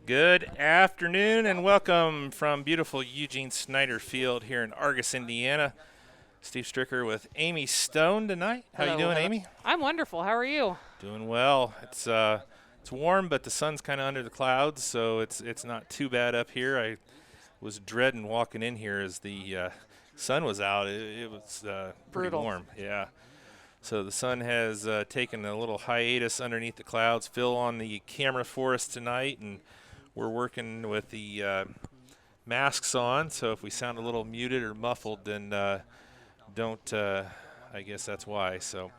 Good afternoon and welcome from beautiful Eugene Snyder Field here in Argos, Indiana. Steve Stricker with Amy Stone tonight. How you doing, Hello. Amy? I'm wonderful. How are you? Doing well. It's warm, but the sun's kind of under the clouds, so it's not too bad up here. I was dreading walking in here as the sun was out. It was pretty Brutal. warm. Yeah. So the sun has taken a little hiatus underneath the clouds. Phil on the camera for us tonight, and we're working with the masks on. So if we sound a little muted or muffled, then don't. I guess that's why. So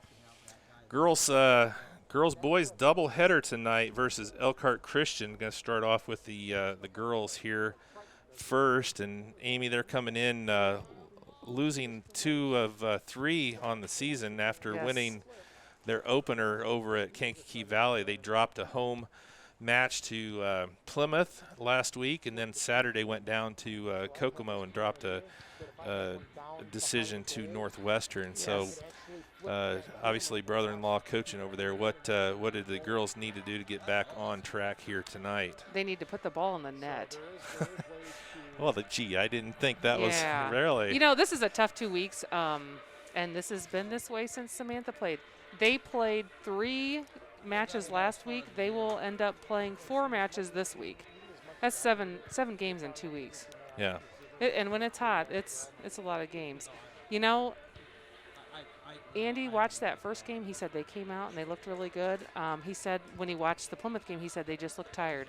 girls, boys double header tonight versus Elkhart Christian. Going to start off with the girls here first, and Amy, they're coming in. Losing 2 of 3 on the season after Yes. winning their opener over at Kankakee Valley. They dropped a home match to Plymouth last week, and then Saturday went down to Kokomo and dropped a decision to Northwestern. Yes. So obviously brother-in-law coaching over there. What did the girls need to do to get back on track here tonight? They need to put the ball in the net. Well, I didn't think that was Yeah. really. You know, this is a tough 2 weeks, and this has been this way since Samantha played. They played 3 matches last week. They will end up playing 4 matches this week. That's seven games in 2 weeks. Yeah. And when it's hot, it's a lot of games. You know, Andy watched that first game. He said they came out and they looked really good. He said when he watched the Plymouth game, he said they just looked tired.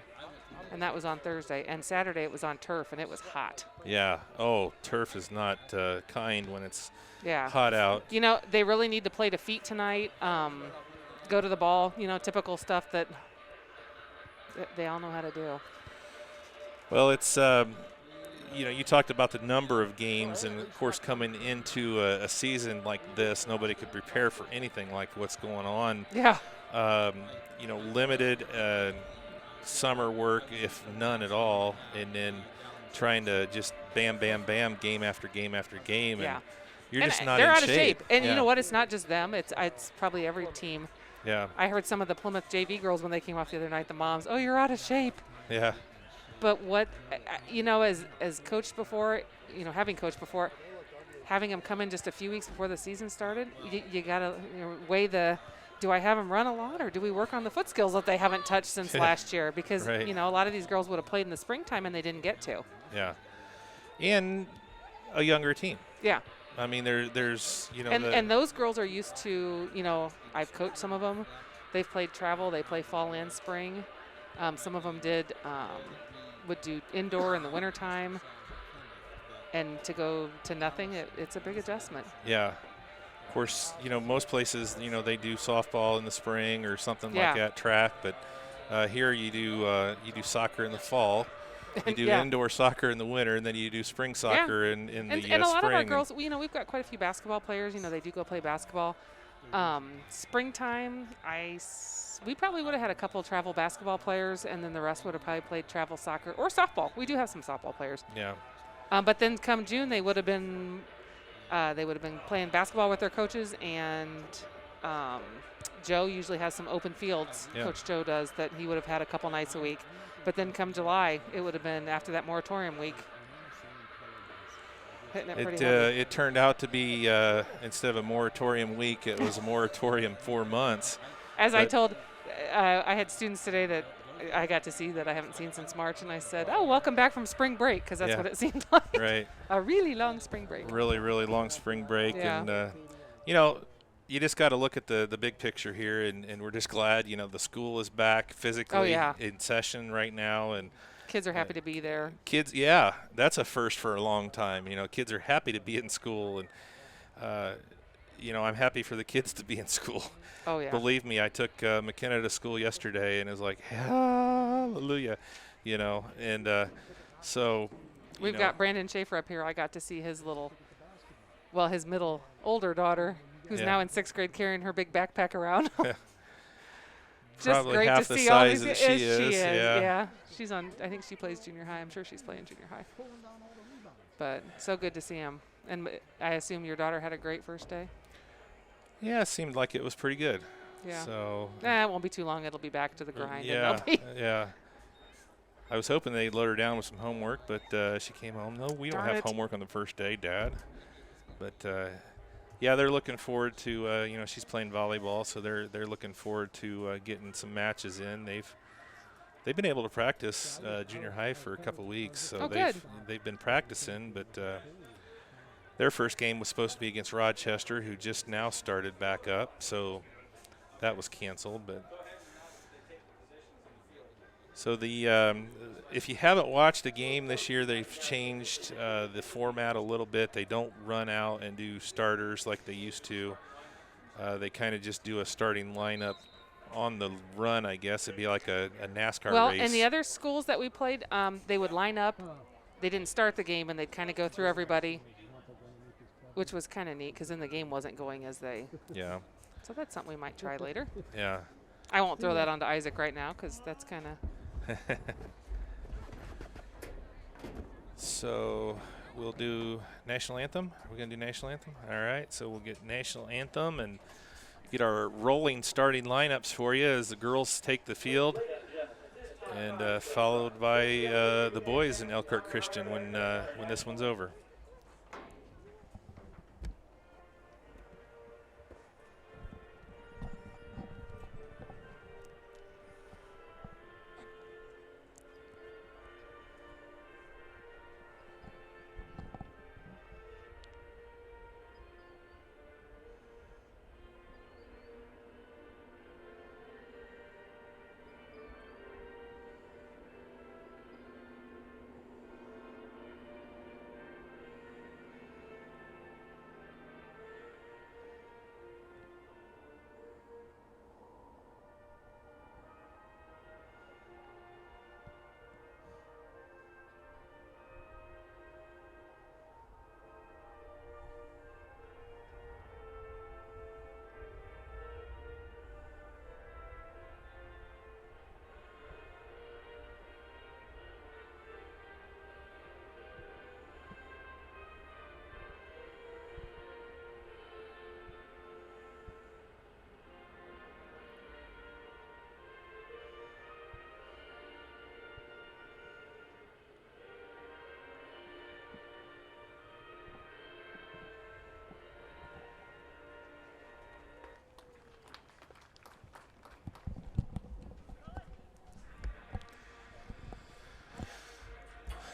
And that was on Thursday. And Saturday it was on turf, and it was hot. Yeah. Oh, turf is not kind when it's Yeah. hot out. You know, they really need to play to feet tonight, go to the ball, you know, typical stuff that they all know how to do. Well, it's you talked about the number of games, and of course, coming into a season like this, nobody could prepare for anything like what's going on. Yeah. Limited summer work, if none at all, and then trying to just bam, bam, bam, game after game after game, Yeah. and you're And just not they're in out of shape. And Yeah. you know what? It's not just them. It's probably every team. Yeah. I heard some of the Plymouth JV girls when they came off the other night, the moms, oh, you're out of shape. Yeah. But what, as coached before, having coached before, having them come in just a few weeks before the season started, you got to weigh do I have them run a lot, or do we work on the foot skills that they haven't touched since last year? Because, Right. a lot of these girls would have played in the springtime and they didn't get to. Yeah. And a younger team. Yeah. I mean, there's And those girls are used to, I've coached some of them. They've played travel. They play fall and spring. Some of them would do indoor in the wintertime. And to go to nothing, it's a big adjustment. Yeah. Of course, most places, they do softball in the spring or something like that, track. But here you do soccer in the fall. You do indoor soccer in the winter, and then you do spring soccer in the and a spring. lot of our girls, we've got quite a few basketball players. They do go play basketball. Springtime, we probably would have had a couple of travel basketball players, and then the rest would have probably played travel soccer or softball. We do have some softball players. Yeah. But then come June, they would have been playing basketball with their coaches, and Joe usually has some open fields. Yeah. Coach Joe does, that he would have had a couple nights a week. But then come July, it would have been after that moratorium week. Hitting it pretty heavy. It turned out to be instead of a moratorium week, it was a moratorium 4 months. As I told, I had students today that I got to see that I haven't seen since March, and I said, "Oh, welcome back from spring break," because that's what it seemed like. Right. A really long spring break. Really, really long spring break, Yeah. and you just got to look at the big picture here, and we're just glad the school is back physically in session right now, and Kids are happy to be there. kids, that's a first for a long time. Kids are happy to be in school, and I'm happy for the kids to be in school. Oh yeah. Believe me, I took McKenna to school yesterday, and it was like hallelujah, and so. We've got Brandon Schaefer up here. I got to see his his middle older daughter, who's now in 6th grade, carrying her big backpack around. Just Probably great half to the see all size these. that she is. Yeah. She's on. I think she plays junior high. I'm sure she's playing junior high. But so good to see him. And I assume your daughter had a great first day. Yeah, it seemed like it was pretty good. Yeah. So It won't be too long. It'll be back to the grind. yeah, And they'll be yeah. I was hoping they'd let her down with some homework, but she came home. No, we don't Darn have it. homework on the first day, Dad. But yeah, they're looking forward to. She's playing volleyball, so they're looking forward to getting some matches in. They've been able to practice junior high for a couple weeks, so good. they've been practicing. But their first game was supposed to be against Rochester, who just now started back up, so that was canceled. But so if you haven't watched a game this year, they've changed the format a little bit. They don't run out and do starters like they used to. They kind of just do a starting lineup on the run, I guess. It'd be like a NASCAR race. Well, and the other schools that we played, they would line up. They didn't start the game, and they'd kind of go through everybody, which was kind of neat because then the game wasn't going as they. Yeah. So that's something we might try later. Yeah. I won't throw that onto Isaac right now because that's kind of. So we'll do national anthem. We're going to do national anthem. All right. So we'll get national anthem and get our rolling starting lineups for you as the girls take the field, and followed by the boys in Elkhart Christian when this one's over.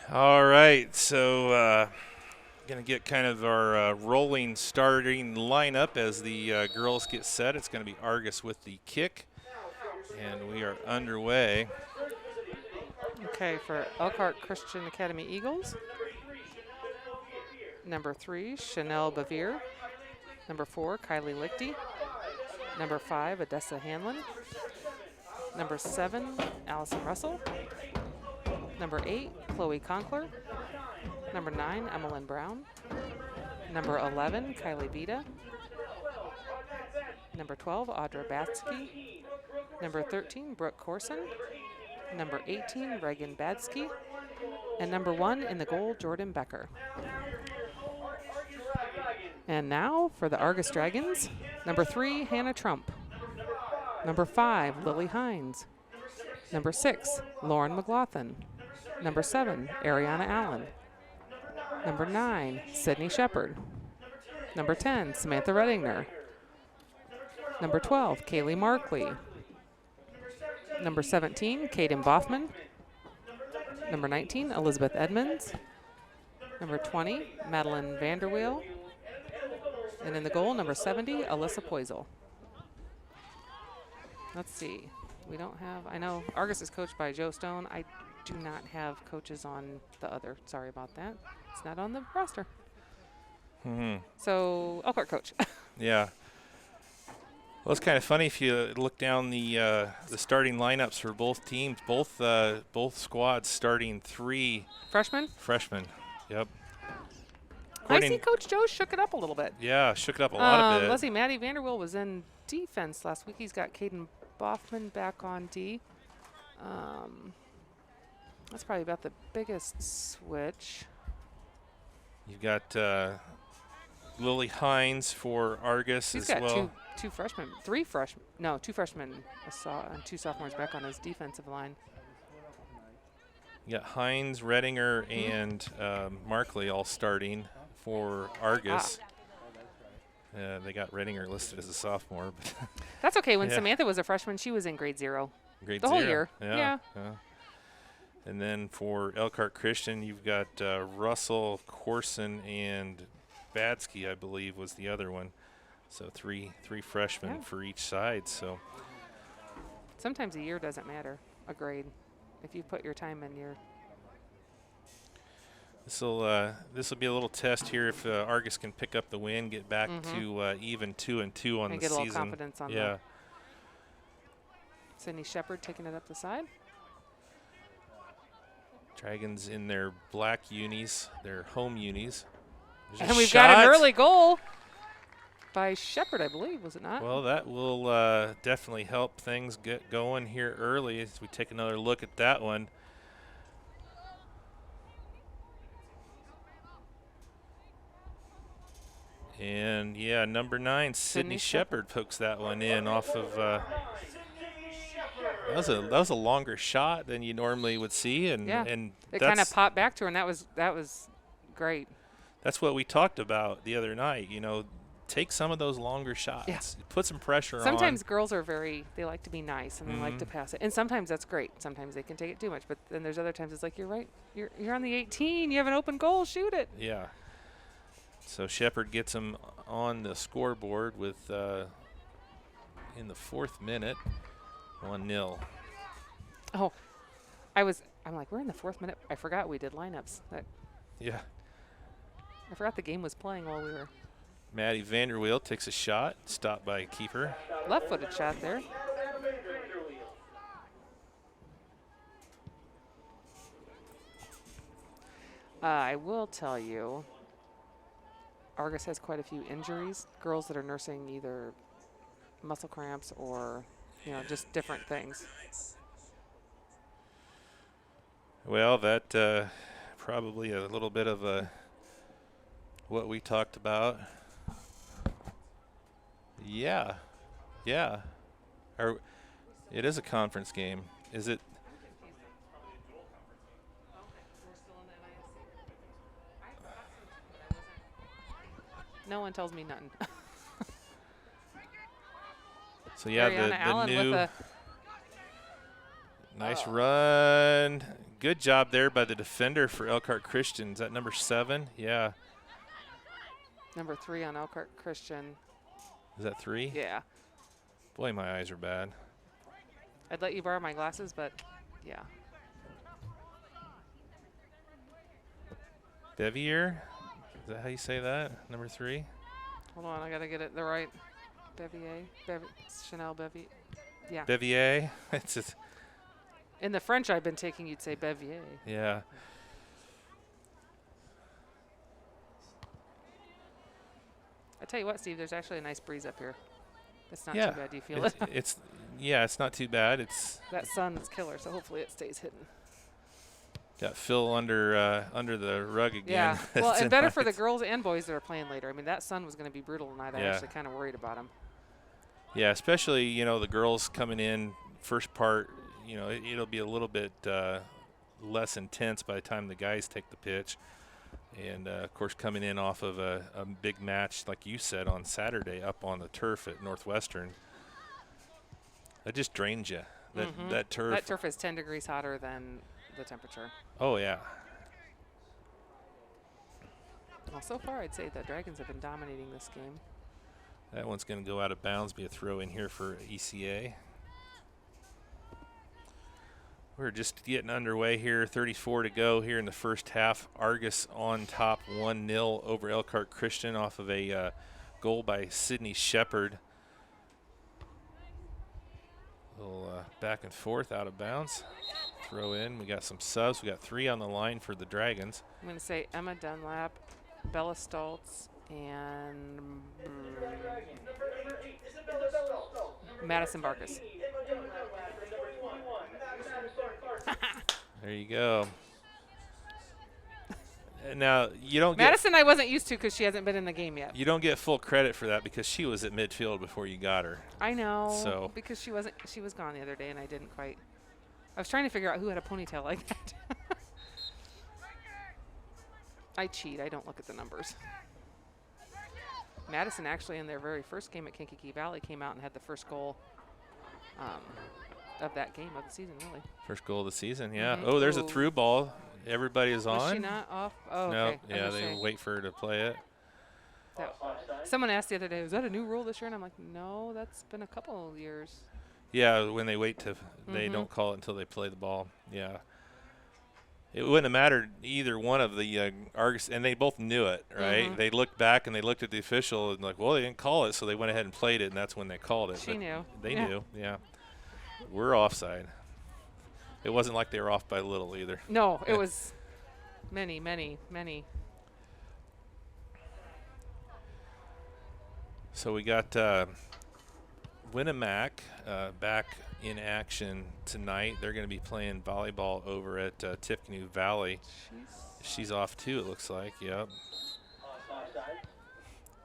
All right, so going to get kind of our rolling starting lineup as the girls get set. It's going to be Argos with the kick, and we are underway. Okay, for Elkhart Christian Academy Eagles, number 3, Chanel Bavir. Number 4, Kylie Lichty. Number 5, Odessa Hanlon. Number 7, Allison Russell. Number 8, Chloe Conkler. Number 9, Emmeline Brown. Number 11, Kylie Beta. Number 12, Audra Batsky. Number 13, Brooke Corson. Number 18, Reagan Badsky. And number 1 in the goal, Jordan Becker. And now for the Argus Dragons, number 3, Hannah Trump. Number 5, Lily Hines. Number 6, Lauren McLaughlin. Number 7, Ariana Allen. Number 9, Sydney Shepard. Number 10, Samantha Reddinger. Number 12, Kaylee Markley. Number 17, Kaden Boffman. Number 19, Elizabeth Edmonds. Number 20, Madeline Vanderweel. And in the goal, number 70, Alyssa Poisel. Let's see. We don't have, I know Argus is coached by Joe Stone. I do not have coaches on the other. Sorry about that. It's not on the roster. So, Elkhart coach. Yeah. Well, it's kind of funny if you look down the starting lineups for both teams. Both squads starting 3 freshmen. Yep. I see Coach Joe shook it up a little bit. Yeah, shook it up a lot of bit. Let's see, Maddie Vanderweel was in defense last week. He's got Caden Boffman back on D. That's probably about the biggest switch. You've got Lily Hines for Argus as well. two freshmen, and two sophomores back on his defensive line. You got Hines, Redinger, and Markley all starting for Argos. They got Redinger listed as a sophomore. But That's okay. When Yeah. Samantha was a freshman, she was in grade 0. grade The whole 0. year. Yeah. And then for Elkhart Christian, you've got Russell, Corson, and Badsky, I believe, was the other one. So three freshmen for each side. So Sometimes a year doesn't matter, a grade. If you put your time in, you're. this will be a little test here if Argus can pick up the win, get back to even 2-2 on And the get a season. little confidence on Yeah. Sydney Shepherd taking it up the side. Dragons in their black unis, their home unis. There's a And we've got an shot. early goal by Shepherd, I believe, was it not? Well, that will definitely help things get going here early as we take another look at that one. And, yeah, number 9, Sydney Shepherd pokes that one in off of that was a longer shot than you normally would see. And, and it kind of popped back to her, and that was great. That's what we talked about the other night, you know. Take some of those longer shots. Yeah. Put some pressure on. Sometimes girls are they like to be nice and they like to pass it. And sometimes that's great. Sometimes they can take it too much. But then there's other times it's like, you're right. You're on the 18. You have an open goal. Shoot it. Yeah. So Shepherd gets him on the scoreboard with in the 4th minute, 1-0. Oh, I'm like, we're in the 4th minute. I forgot we did lineups. Yeah. I forgot the game was playing while we were. Maddie Vanderweel takes a shot, stopped by keeper. Left-footed shot there. I will tell you, Argus has quite a few injuries. Girls that are nursing either muscle cramps or, just different things. Well, that probably a little bit of what we talked about. Yeah. It is a conference game. Is it? No one tells me nothing. So yeah, Ariana the Allen new with nice run. Good job there by the defender for Elkhart Christian. Is that number 7? Yeah. Number 3 on Elkhart Christian. Is that 3? Yeah. Boy, my eyes are bad. I'd let you borrow my glasses, but yeah. Bevier? Is that how you say that? Number 3? Hold on, I gotta get it the right. Chanel Bevier. Yeah. Bevier? It's just, In the French I've been taking, you'd say Bevier. yeah. I tell you what, Steve, there's actually a nice breeze up here. It's not Yeah. too bad. Do you feel it? It's not too bad. It's That sun is killer, so hopefully it stays hidden. got Phil under the rug again. Yeah. Well, and better for the tonight. girls and boys that are playing later. I mean, that sun was going to be brutal tonight. I'm Yeah. actually kind of worried about them. Yeah, especially, the girls coming in first part, it'll be a little bit less intense by the time the guys take the pitch. And, of course, coming in off of a big match, like you said, on Saturday up on the turf at Northwestern, that just drains you. That turf. That turf is 10 degrees hotter than the temperature. Oh, yeah. Well, so far I'd say the Dragons have been dominating this game. That one's going to go out of bounds, be a throw in here for ECA. We're just getting underway here. 34 to go here in the first half. Argus on top 1-0 over Elkhart Christian off of a goal by Sydney Shepherd. A little back and forth out of bounds. Throw in. We got some subs. We got 3 on the line for the Dragons. I'm going to say Emma Dunlap, Bella Stoltz, and Madison Barkus. There you go. Now you don't Madison, I wasn't used to because she hasn't been in the game yet. you don't get full credit for that because she was at midfield before you got her. I know. So because she was gone the other day, and I didn't quite. I was trying to figure out who had a ponytail like that. I cheat. I don't look at the numbers. Madison actually in their very first game at Kankakee Valley came out and had the first goal of that game of the season, really. First goal of the season, yeah. Mhm. Oh, there's a Ooh. through ball. Everybody is on. Was she not off? Oh, No, okay. yeah, they wait for her to play it. Someone asked the other day, "Is that a new rule this year?" And I'm like, "No, that's been a couple of years." Yeah, when they wait to, they don't call it until they play the ball. Yeah. It wouldn't have mattered either one of the Argos, and they both knew it, right? They looked back and they looked at the official and like, well, they didn't call it, so they went ahead and played it, and that's when they called it. She knew. They knew, yeah. We're offside. It wasn't like they were off by little either. No, it was many. So we got Winnemac back in action tonight. They're going to be playing volleyball over at Tippecanoe Valley. She's off too, it looks like. Yep.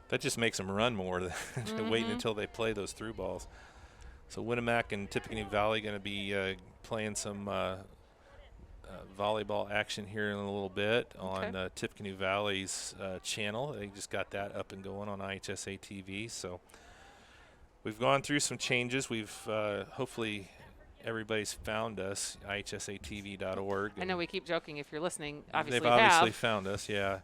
That just makes them run more than waiting until they play those through balls. So Winnemac and Tippecanoe Valley going to be playing some volleyball action here in a little bit on Tippecanoe Valley's channel. They just got that up and going on IHSA TV. So we've gone through some changes. We've hopefully everybody's found us, ihsatv.org. I know we keep joking. If you're listening, obviously they've obviously found us, yeah.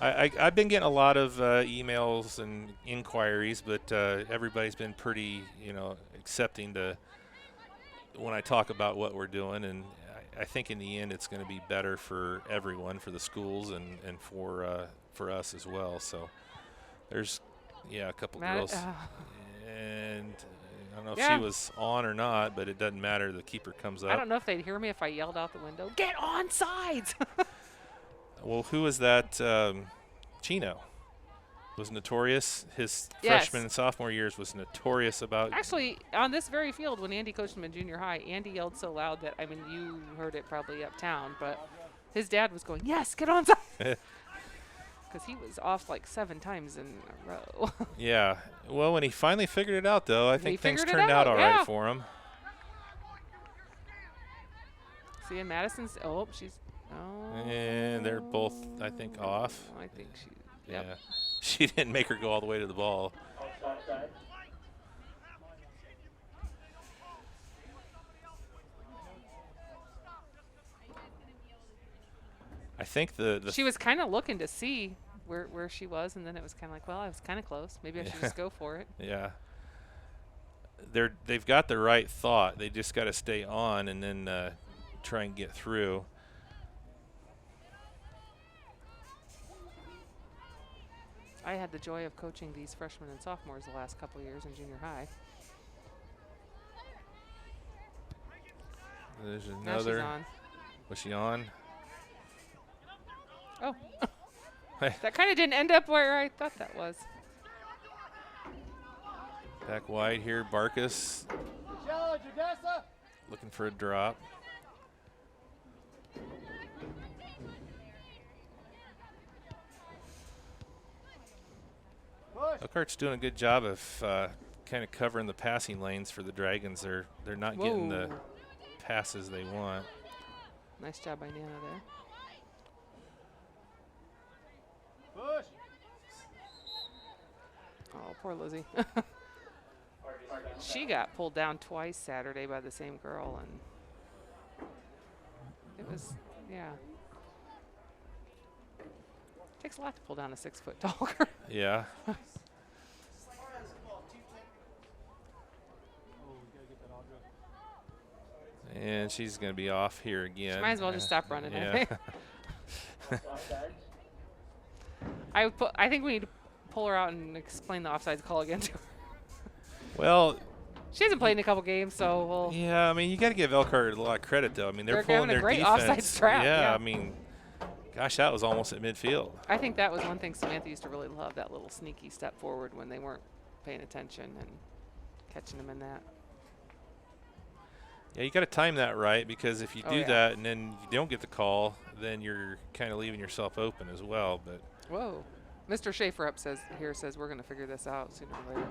I've been getting a lot of emails and inquiries, but everybody's been pretty, accepting to when I talk about what we're doing, and I think in the end it's going to be better for everyone, for the schools and for us as well. So there's a couple girls, and I don't know if she was on or not, but it doesn't matter. The keeper comes up. I don't know if they'd hear me if I yelled out the window, "Get on sides!" Well, who was that? Chino was notorious. His freshman and sophomore years was notorious about. Actually, on this very field, when Andy coached him in junior high, Andy yelled so loud that, you heard it probably uptown, but his dad was going, "Yes, get on sides!" Because he was off like 7 times in a row. Yeah. Well, when he finally figured it out, though, I think things figured it turned out all right yeah. for him. See, and Madison's. Oh, she's. Oh. And they're both, I think, off. I think she. Yeah. She didn't make her go all the way to the ball. I think she was kind of looking to see where she was, and then it was kind of like, well, I was kind of close. Maybe I should just go for it. Yeah. They've got the right thought. They just got to stay on and then try and get through. I had the joy of coaching these freshmen and sophomores the last couple years in junior high. There's another. Now she's on. Was she on? Oh. That kind of didn't end up where I thought that was. Back wide here, Barkus looking for a drop. Oakhart's doing a good job of kind of covering the passing lanes for the Dragons. They're not getting the passes they want. Nice job by Nana there. Push. Oh, poor Lizzie. She got pulled down twice Saturday by the same girl, and it was, takes a lot to pull down a 6-foot-tall girl. Yeah. And she's going to be off here again. She might as well just stop running. Yeah. I think we need to pull her out and explain the offsides call again to her. Well, she hasn't played in a couple games, so we'll. Yeah, you got to give Elkhart a lot of credit, though. They're pulling their great defense. offsides trap. Yeah, gosh, that was almost at midfield. I think that was one thing Samantha used to really love, that little sneaky step forward when they weren't paying attention and catching them in that. Yeah, you got to time that right, because if you Oh, do yeah. that and then you don't get the call, then you're kind of leaving yourself open as well. But Whoa. Mr. Schaefer up says we're going to figure this out sooner or later.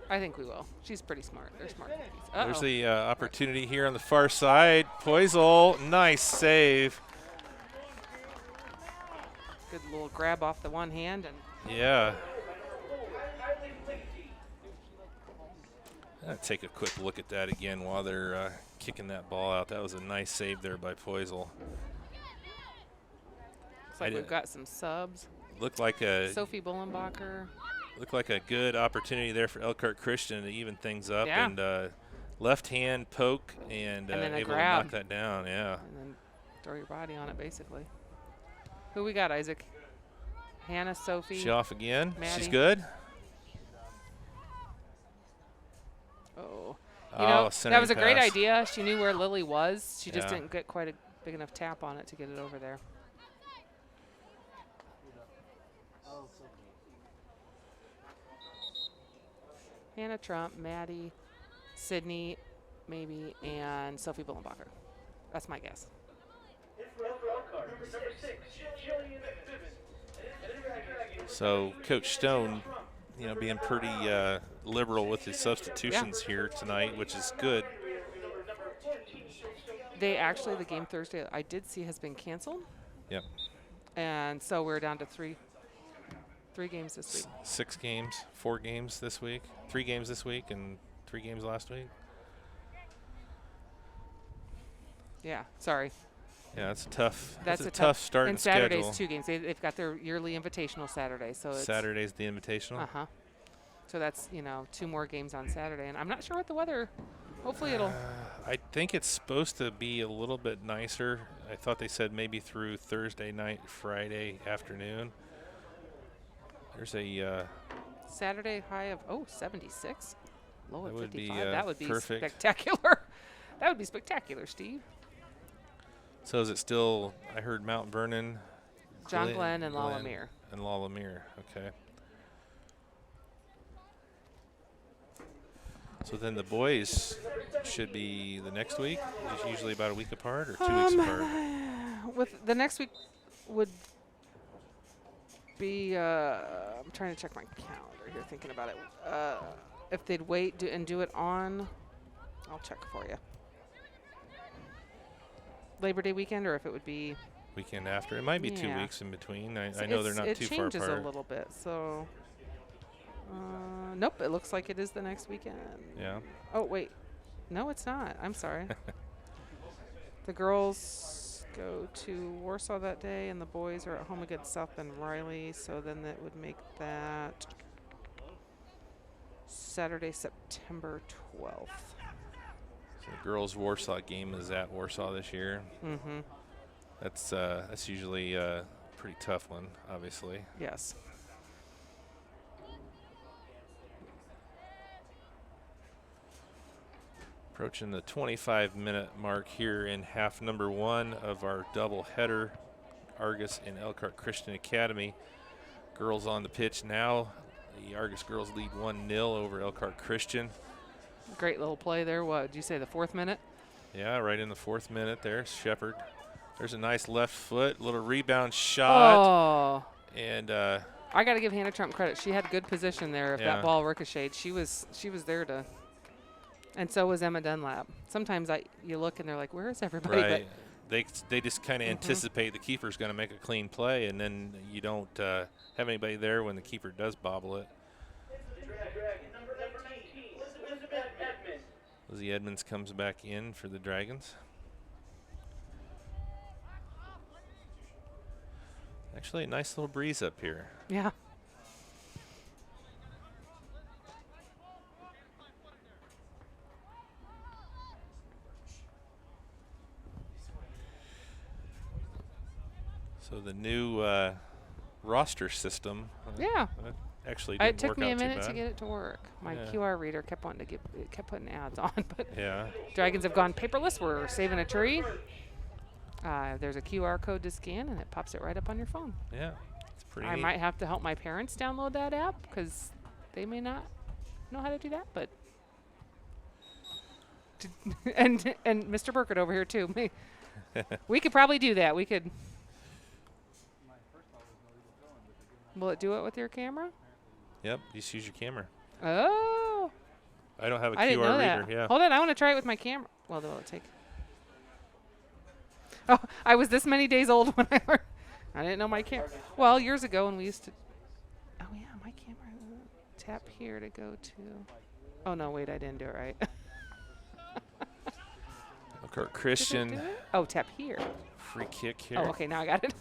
I think we will. She's pretty smart. They're smart cookies. there's Uh-oh. the opportunity here on the far side. Poisel, nice save. Good little grab off the one hand. And Yeah. I'll take a quick look at that again while they're kicking that ball out. That was a nice save there by Poisel. looks like we've got some subs. Looked like a Sophie Bullenbacher. good opportunity there for Elkhart Christian to even things up. Yeah. And left hand poke and, then a able grab. to knock that down. Yeah. And then throw your body on it, basically. Who we got, Isaac? Hannah, Sophie. She off again. Maddie. She's good. Oh. You know, that centering was a great pass. idea. She knew where Lily was. She just Yeah. didn't get quite a big enough tap on it to get it over there. Hannah Trump, Maddie, Sydney, maybe, and Sophie Bullenbacher. That's my guess. So Coach Stone, being pretty liberal with his substitutions here tonight, which is good. The game Thursday, I did see has been canceled. Yep. And so we're down to three games this week. 6 games, 4 games this week, 3 games this week, and 3 games last week. Yeah, sorry. Yeah, that's a tough. That's a a tough start in And the Saturday's schedule. 2 games. They've got their yearly invitational Saturday, so it's Saturday's the invitational. Uh-huh. So that's 2 more games on Saturday, and I'm not sure what the weather. Hopefully it'll. I think it's supposed to be a little bit nicer. I thought they said maybe through Thursday night, Friday afternoon. There's a Saturday high of 76, low That at would be, 55. That would be perfect. spectacular. That would be spectacular, Steve. so is it still? I heard Mount Vernon, John Glenn and Lala Mir. and Lala Mir. Okay. So then the boys should be the next week. It's usually about a week apart or 2 weeks apart. With the next week would be. I'm trying to check my calendar here, thinking about it. If they'd wait and do it on, I'll check for you. Labor Day weekend, or if it would be. Weekend after. It might be 2 Yeah. weeks in between. I So know they're not too far It changes apart. a little bit, so. Nope, it looks like it is the next weekend. Yeah. Oh, wait. No, it's not. I'm sorry. The girls go to Warsaw that day, and the boys are at home against South Bend Riley, so then that would make that Saturday, September 12th. So the girls' Warsaw game is at Warsaw this year. Mm-hmm. That's usually a pretty tough one, obviously. Yes. Approaching the 25-minute mark here in half number 1 of our doubleheader, Argos and Elkhart Christian Academy. Girls on the pitch now. The Argos girls lead 1-0 over Elkhart Christian. Great little play there. What did you say, the 4th minute? Yeah, right in the 4th minute there. Shepard. There's a nice left foot, little rebound shot. Oh. And I got to give Hannah Trump credit. She had good position there. If Yeah. that ball ricocheted, she was there to. And so was Emma Dunlap. Sometimes you look and they're like, "Where is everybody?" right. They just kind of anticipate the keeper's going to make a clean play, and then you don't have anybody there when the keeper does bobble it. Lizzie Edmonds comes back in for the Dragons. Actually, a nice little breeze up here. But yeah. So the new roster system. Yeah. Actually It didn't took work me a out too minute to bad. get it to work. My Yeah. QR reader kept wanting to kept putting ads on, but Yeah. Dragons have gone paperless. We're saving a tree. There's a QR code to scan, and it pops it right up on your phone. Yeah. It's pretty I neat. might have to help my parents download that app because they may not know how to do that, but and Mr. Burkett over here too. We could probably do that. We could. Will it do it with your camera? Yep, just use your camera. Oh. I don't have a I didn't know QR that. reader. Yeah. Hold on, I want to try it with my camera. Well, will it take? Oh, I was this many days old when I learned. I didn't know my camera. Well, years ago when we used to. Oh yeah, my camera. Tap here to go to. Oh no, wait, I didn't do it right. Kurt Did it Christian, do it? Oh, tap here. free kick here. Oh, okay, now I got it.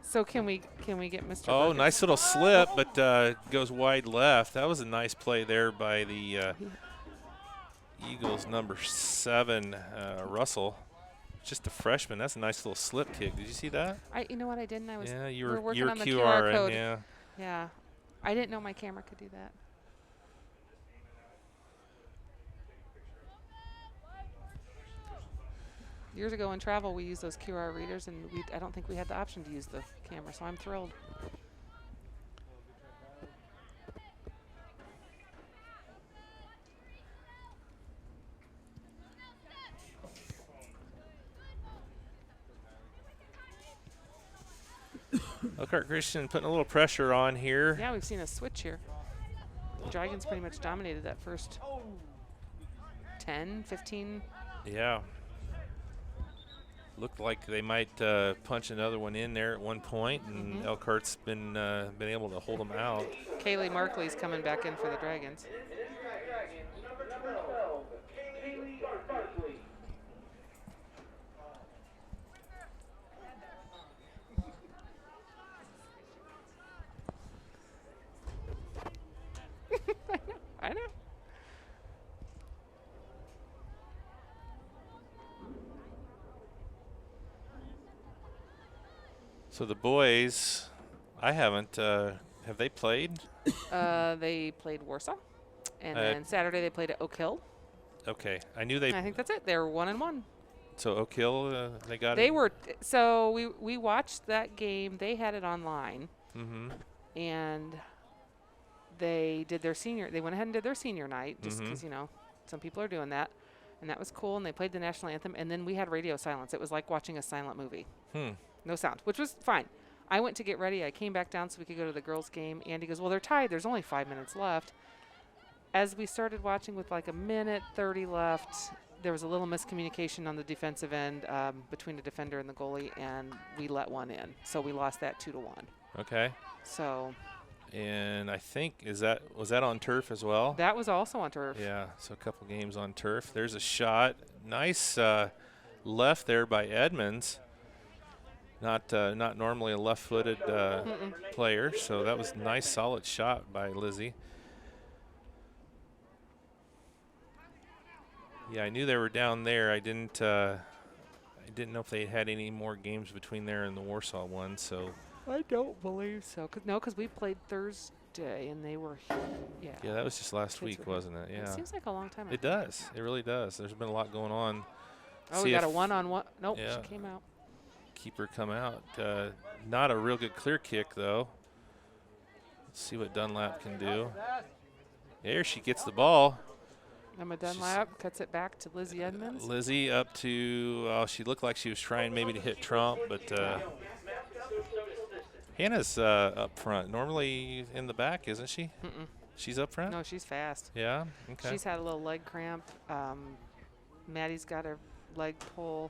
So can we get Mr. Oh, Burkett? nice little slip, but goes wide left. That was a nice play there by the Eagles number 7, Russell. Just a freshman. That's a nice little slip kick. Did you see that? You know what I didn't? I was. Yeah, you we were working your on the QR, code. yeah. Yeah, I didn't know my camera could do that. Years ago in travel, we used those QR readers, and I don't think we had the option to use the camera, so I'm thrilled. Kurt Christian putting a little pressure on here. Yeah, we've seen a switch here. The Dragons pretty much dominated that first 10, 15. Yeah. Looked like they might punch another one in there at one point, and Elkhart's been able to hold them out. Kaylee Markley's coming back in for the Dragons. I know. So the boys, I haven't. Have they played? They played Warsaw, and then Saturday they played at Oak Hill. Okay, I knew they. I think that's it. They were 1-1. So Oak Hill, they got They it. were. So we watched that game. They had it online, Mm-hmm. and they did their senior. They went ahead and did their senior night, just because some people are doing that, and that was cool. And they played the national anthem, and then we had radio silence. It was like watching a silent movie. No sound, which was fine. I went to get ready. I came back down so we could go to the girls' game. Andy goes, well, they're tied. There's only 5 minutes left. As we started watching with like 1:30 left, there was a little miscommunication on the defensive end between the defender and the goalie, and we let one in. So we lost that 2-1. Okay. So. And I think was that on turf as well? That was also on turf. Yeah, so a couple games on turf. There's a shot. Nice left there by Edmonds. Not normally a left-footed player, so that was a nice, solid shot by Lizzie. Yeah, I knew they were down there. I didn't know if they had any more games between there and the Warsaw one. So I don't believe so. Because we played Thursday and they were here. Yeah. Yeah, that was just last Kids week, were wasn't it? Yeah. It seems like a long time ago. It does. It really does. There's been a lot going on. Oh, we got a one-on-one. Nope, yeah. she came out. Keeper come out. Not a real good clear kick, though. Let's see what Dunlap can do. There she gets the ball. Emma Dunlap cuts it back to Lizzie Edmonds. Lizzie up to, she looked like she was trying maybe to hit Trump, but Hannah's up front. Normally in the back, isn't she? She's up front? No, she's fast. Yeah? Okay. She's had a little leg cramp. Maddie's got her leg pull.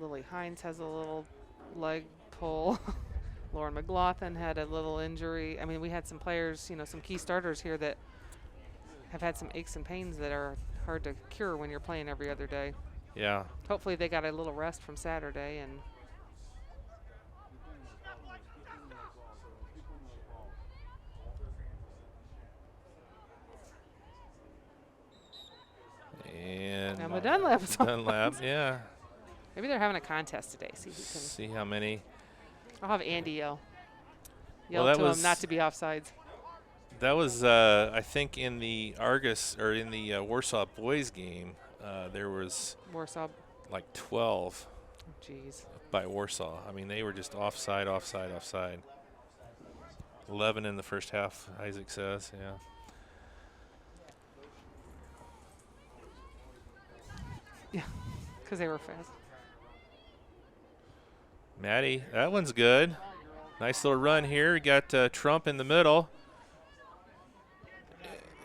Lily Hines has a little leg pull. Lauren McLaughlin had a little injury. I mean, we had some players, some key starters here that have had some aches and pains that are hard to cure when you're playing every other day. Yeah. Hopefully they got a little rest from Saturday and Emma Dunlap is on Dunlap, yeah. Maybe they're having a contest today. See who can. See how many. I'll have Andy yell Well, to him not to be offsides. That was, I think, in the Argos or in the Warsaw boys game. There was Warsaw. like 12 Jeez. by Warsaw. I mean, they were just offside. 11 in the first half, Isaac says. Yeah. Yeah, because they were fast. Maddie, that one's good. Nice little run here. We got Trump in the middle.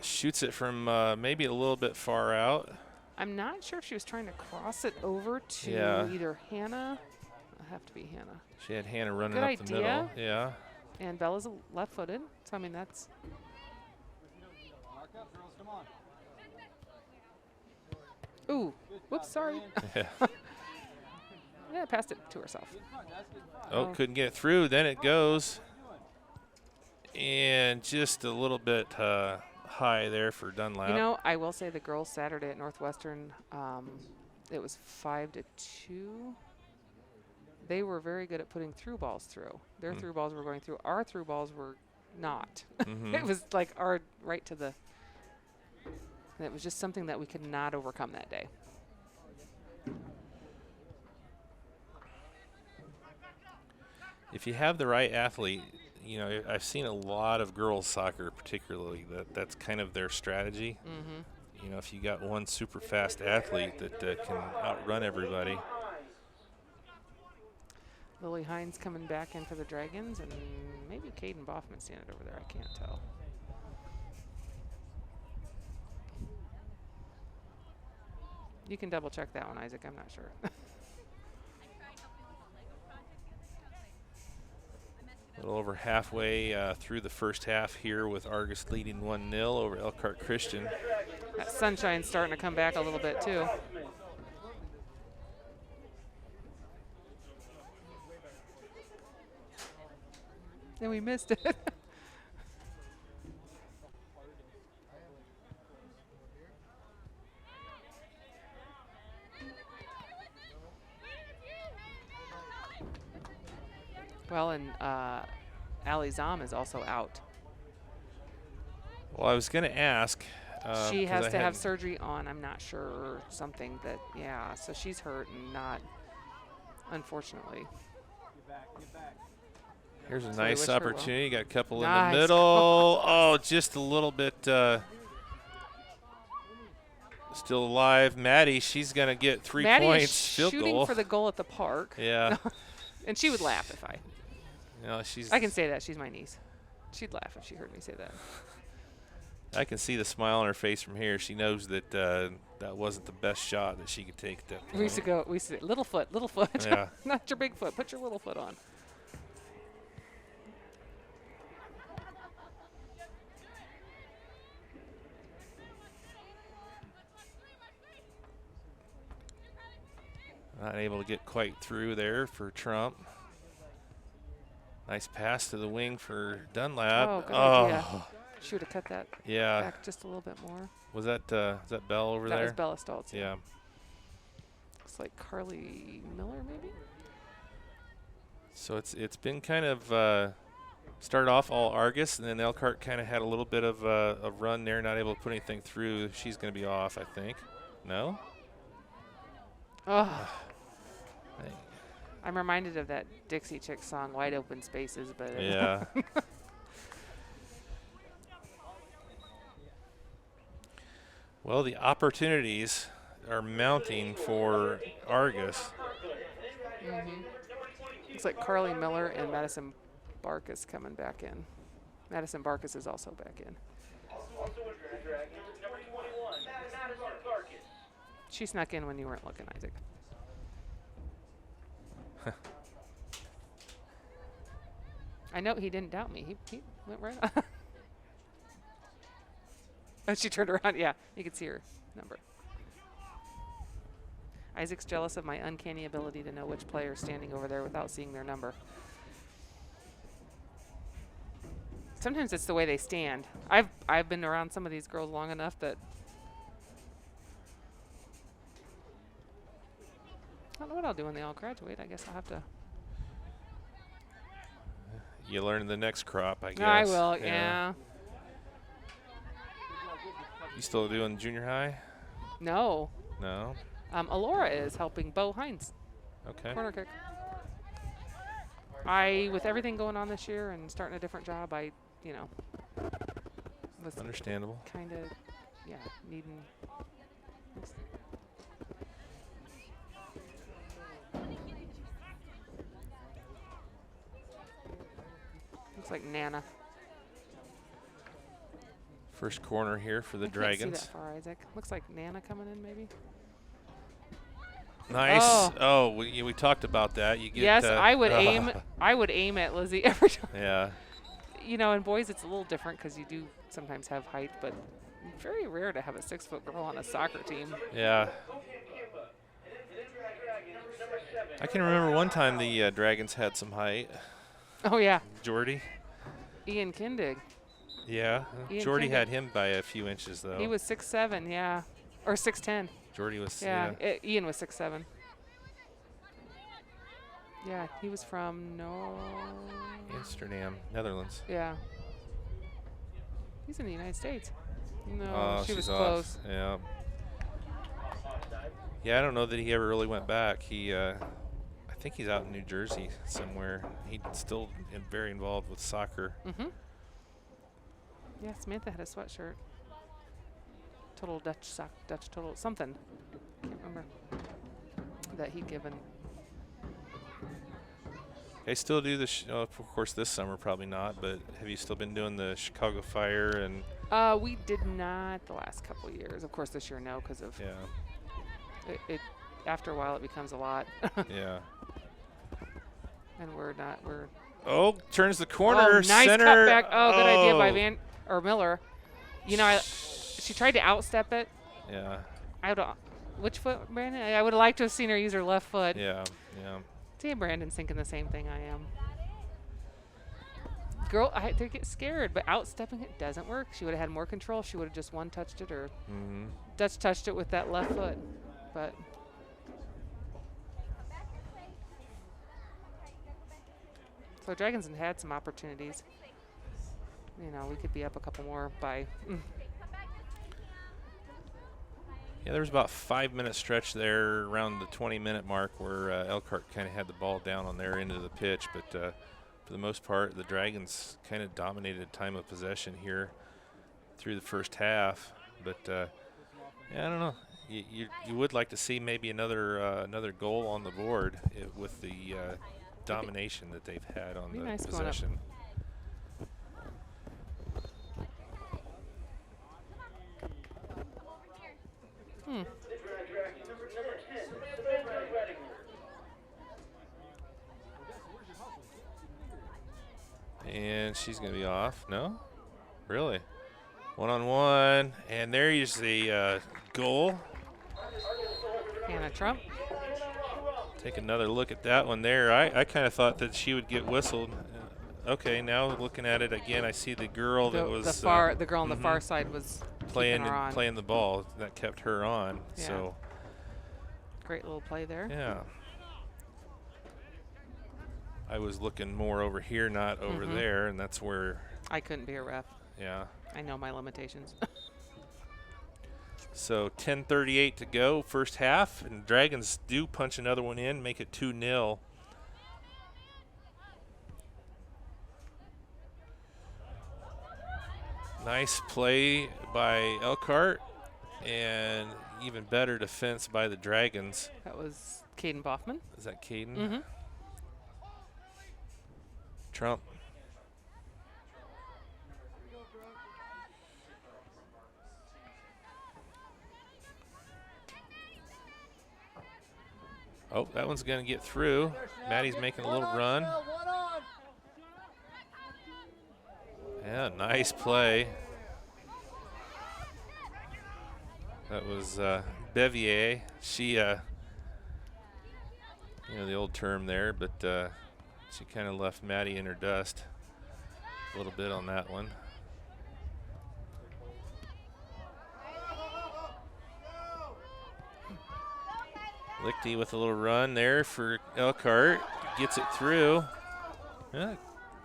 Shoots it from maybe a little bit far out. I'm not sure if she was trying to cross it over to either Hannah. It'll have to be Hannah. She had Hannah running Good up the middle. idea. Yeah. And Bella's left-footed, so I mean that's. Mark up, girls, come on. Ooh, whoops, sorry. Yeah. Yeah, passed it to herself. Oh, couldn't get it through. Then it goes. And just a little bit high there for Dunlap. You know, I will say the girls Saturday at Northwestern, it was 5-2. They were very good at putting through balls through. Their through balls were going through. Our through balls were not. It was like our right to the. And it was just something that we could not overcome that day. If you have the right athlete, you know, I've seen a lot of girls soccer particularly that's kind of their strategy. You know, if you got one super fast athlete that can outrun everybody. Lily Hines coming back in for the Dragons, and maybe Caden Boffman standing over there. I can't tell. You can double check that one, Isaac. I'm not sure. A little over halfway through the first half here with Argos leading 1-0 over Elkhart Christian. That sunshine's starting to come back a little bit too. And we missed it. Well, and Ali Zam is also out. Well, I was going to ask. She 'cause has I to have hadn't- surgery on, I'm not sure, or something that, yeah, so she's hurt and not, unfortunately. Here's a So we nice wish her well. opportunity. Got a couple in Nice. the middle. Oh, just a little bit. Still alive. Maddie, she's going to get 3 Maddie points. is Field shooting goal. for the goal at the park. Yeah. And she would laugh if I. You know, she's. I can say that. She's my niece. She'd laugh if she heard me say that. I can see the smile on her face from here. She knows that that wasn't the best shot that she could take at that point. We used to go, little foot. Yeah. Not your big foot. Put your little foot on. Not able to get quite through there for Trump. Nice pass to the wing for Dunlap. Oh, good idea. She would have cut that Yeah. back just a little bit more. Was that Bell over That there? was Bella Stoltz. Yeah. Looks like Carly Miller, maybe? So it's been kind of started off all Argus, and then Elkhart kind of had a little bit of a run there, not able to put anything through. She's going to be off, I think. No? Oh. I'm reminded of that Dixie Chick song, Wide Open Spaces, but Yeah. Well, the opportunities are mounting for Argus. looks like Carly Miller and Madison Barkus coming back in. Madison Barkus is also back in. She snuck in when you weren't looking, Isaac. I know he didn't doubt me. He went right on. Oh, she turned around. Yeah, you could see her number. Isaac's jealous of my uncanny ability to know which player is standing over there without seeing their number. Sometimes it's the way they stand. I've been around some of these girls long enough that I don't know what I'll do when they all graduate. I guess I'll have to. You learn the next crop, I guess. I will, yeah. You still doing junior high? No. No? Alora is helping Bo Hines. Okay. Corner kick. With everything going on this year and starting a different job, was Understandable. kind of, needing. Looks like Nana. First corner here for the I can't Dragons. see that far, Isaac. Looks like Nana coming in, maybe. Nice. Oh. We talked about that. You get. Yes, I would aim. I would aim at Lizzie every time. Yeah. You know, in boys it's a little different because you do sometimes have height, but very rare to have a 6-foot girl on a soccer team. Yeah. I can remember one time the Dragons had some height. Oh yeah, Jordy. Ian Kindig. Yeah. Ian Jordy Kindig. had him by a few inches though. He was 6'7", yeah, or 6'10". Jordy was. Yeah, Ian was 6'7". Yeah, he was from Amsterdam, Netherlands. Yeah. He's in the United States. No, Oh, she was she's close. off. Yeah. Yeah, I don't know that he ever really went back. I think he's out in New Jersey somewhere. He's still very involved with soccer. Mm-hmm. Yeah, Samantha had a sweatshirt. Total Dutch sock, Dutch total something. Can't remember that he'd given. I still do of course this summer probably not, but have you still been doing the Chicago Fire and? We did not the last couple of years. Of course, this year no, because of Yeah. it. After a while, it becomes a lot. Yeah. And we're not. We're. Oh, turns the corner. Oh, nice center. cutback. Oh, good idea by Miller. You know, she tried to outstep it. Yeah. I would. Which foot, Brandon? I would have liked to have seen her use her left foot. Yeah. Yeah. See, Brandon's thinking the same thing I am. Girl, I had to get scared, but outstepping it doesn't work. She would have had more control. She would have just one-touched it or Dutch touched it with that left foot. But so Dragons have had some opportunities. You know, we could be up a couple more by. Yeah, there was about 5-minute stretch there around the 20-minute mark where Elkhart kind of had the ball down on their end of the pitch, but for the most part, the Dragons kind of dominated time of possession here through the first half. But yeah, I don't know. You would like to see maybe another goal on the board with the domination that they've had on the nice going up. possession. And she's going to be off. No? Really? 1-on-1. And there is the goal. Hannah Trump. Take another look at that one there. I kind of thought that she would get whistled. Okay, now looking at it again, I see the girl that was the girl on the far side was playing her on. playing the ball. That kept her on. Yeah. So Great little play there. yeah. I was looking more over here, not over there, and that's where. I couldn't be a ref. Yeah. I know my limitations. So 10:38 to go, first half, and Dragons do punch another one in, make it 2-0. Nice play by Elkhart, and even better defense by the Dragons. That was Caden Boffman. Is that Caden? Mm-hmm. Trump. Oh, that one's going to get through. Maddie's making a little run. Yeah, nice play. That was Bevier. She, you know, the old term there, but she kind of left Maddie in her dust a little bit on that one. Lichty with a little run there for Elkhart. Gets it through. Yeah,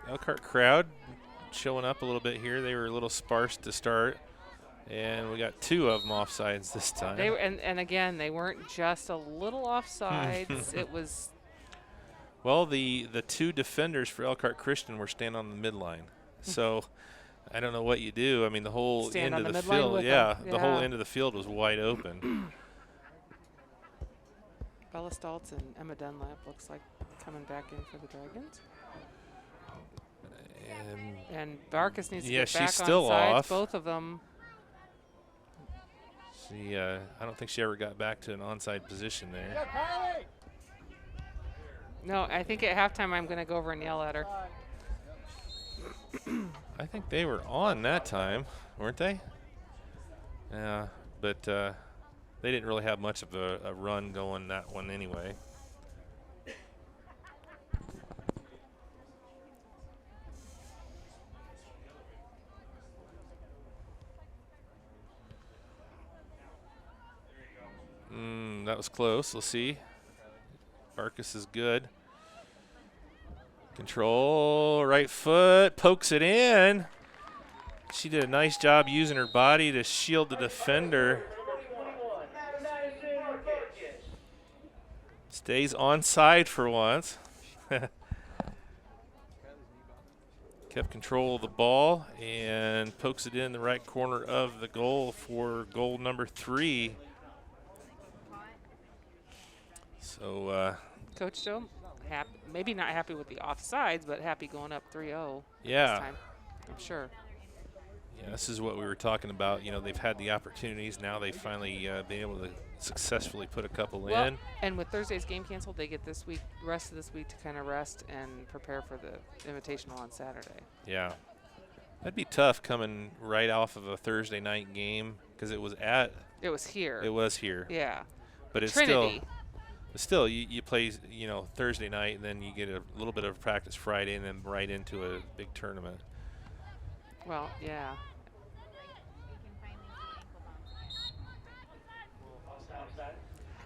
Elkhart crowd showing up a little bit here. They were a little sparse to start. And we got 2 of them offsides this time. They were, and again, they weren't just a little offsides. It was. Well, the 2 defenders for Elkhart Christian were standing on the midline. So I don't know what you do. I mean, the whole Stand end on of the the midline field, with yeah, them. the whole Yeah. end of the field was wide open. Bella Stoltz and Emma Dunlap looks like coming back in for the Dragons. And And Barkus needs to yeah, get she's back still on sides, off. both of them. she, I don't think she ever got back to an onside position Go, there. Kylie. No, I think at halftime I'm going to go over and yell at her. I think they were on that time, weren't they? Yeah, but they didn't really have much of a run going that one anyway. That was close. Let's see. Barkus is good. Control, right foot, pokes it in. She did a nice job using her body to shield the defender. Stays onside for once. Kept control of the ball and pokes it in the right corner of the goal for goal number 3. So, Coach Joe, maybe not happy with the offsides, but happy going up 3-0 yeah. this time, I'm sure. Yeah, this is what we were talking about. You know, they've had the opportunities. Now they've finally been able to successfully put a couple in. And with Thursday's game canceled, they get this week, rest of this week to kind of rest and prepare for the Invitational on Saturday. Yeah. That'd be tough coming right off of a Thursday night game because it was at. It was here. It was here. Yeah. But it's Trinity. still you play, you know, Thursday night and then you get a little bit of practice Friday and then right into a big tournament. Well, yeah.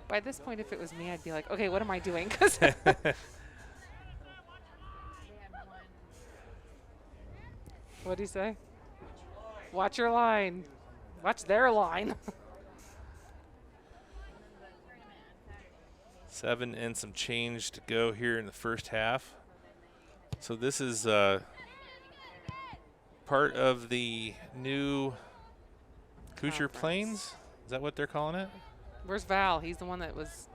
By this point, if it was me, I'd be like, okay, what am I doing? 'Cause what do you say? Watch your line. Watch their line. 7 and some change to go here in the first half. So this is part of the new Hoosier Conference. Plains. Is that what they're calling it? Where's Val? He's the one that was.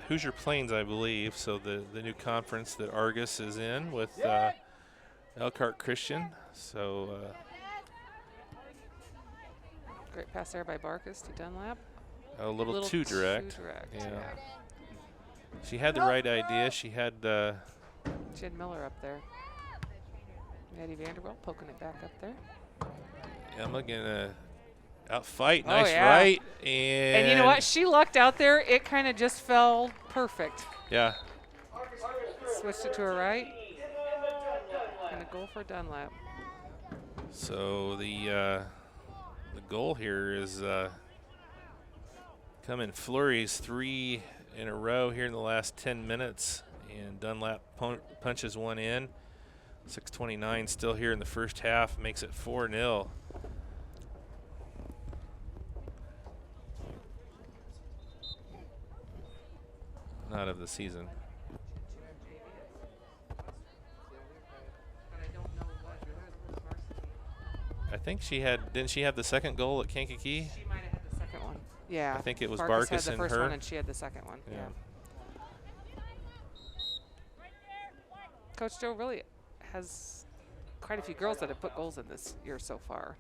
Hoosier Plains, I believe. So the new conference that Argos is in with Elkhart Christian. So Great pass there by Barkus to Dunlap. a little too direct. Too direct. Yeah. Yeah. She had the right idea. She had She had Miller up there. Maddie Vanderbilt poking it back up there. Emma gonna outfight. Oh, Nice yeah. right. And you know what? She lucked out there. It kind of just fell perfect. Yeah. Switched it to her right. And a goal for Dunlap. So the goal here is come in flurries, 3 in a row here in the last 10 minutes, and Dunlap punches one in. 6:29 still here in the first half, makes it 4-0. Not of the season. I think she had, didn't she have the second goal at Kankakee? She might have had the second one. Yeah. I think it was Barkus Barkus had the and first her. one, and she had the second one. Yeah. Coach Joe really has quite a few girls that have put goals in this year so far.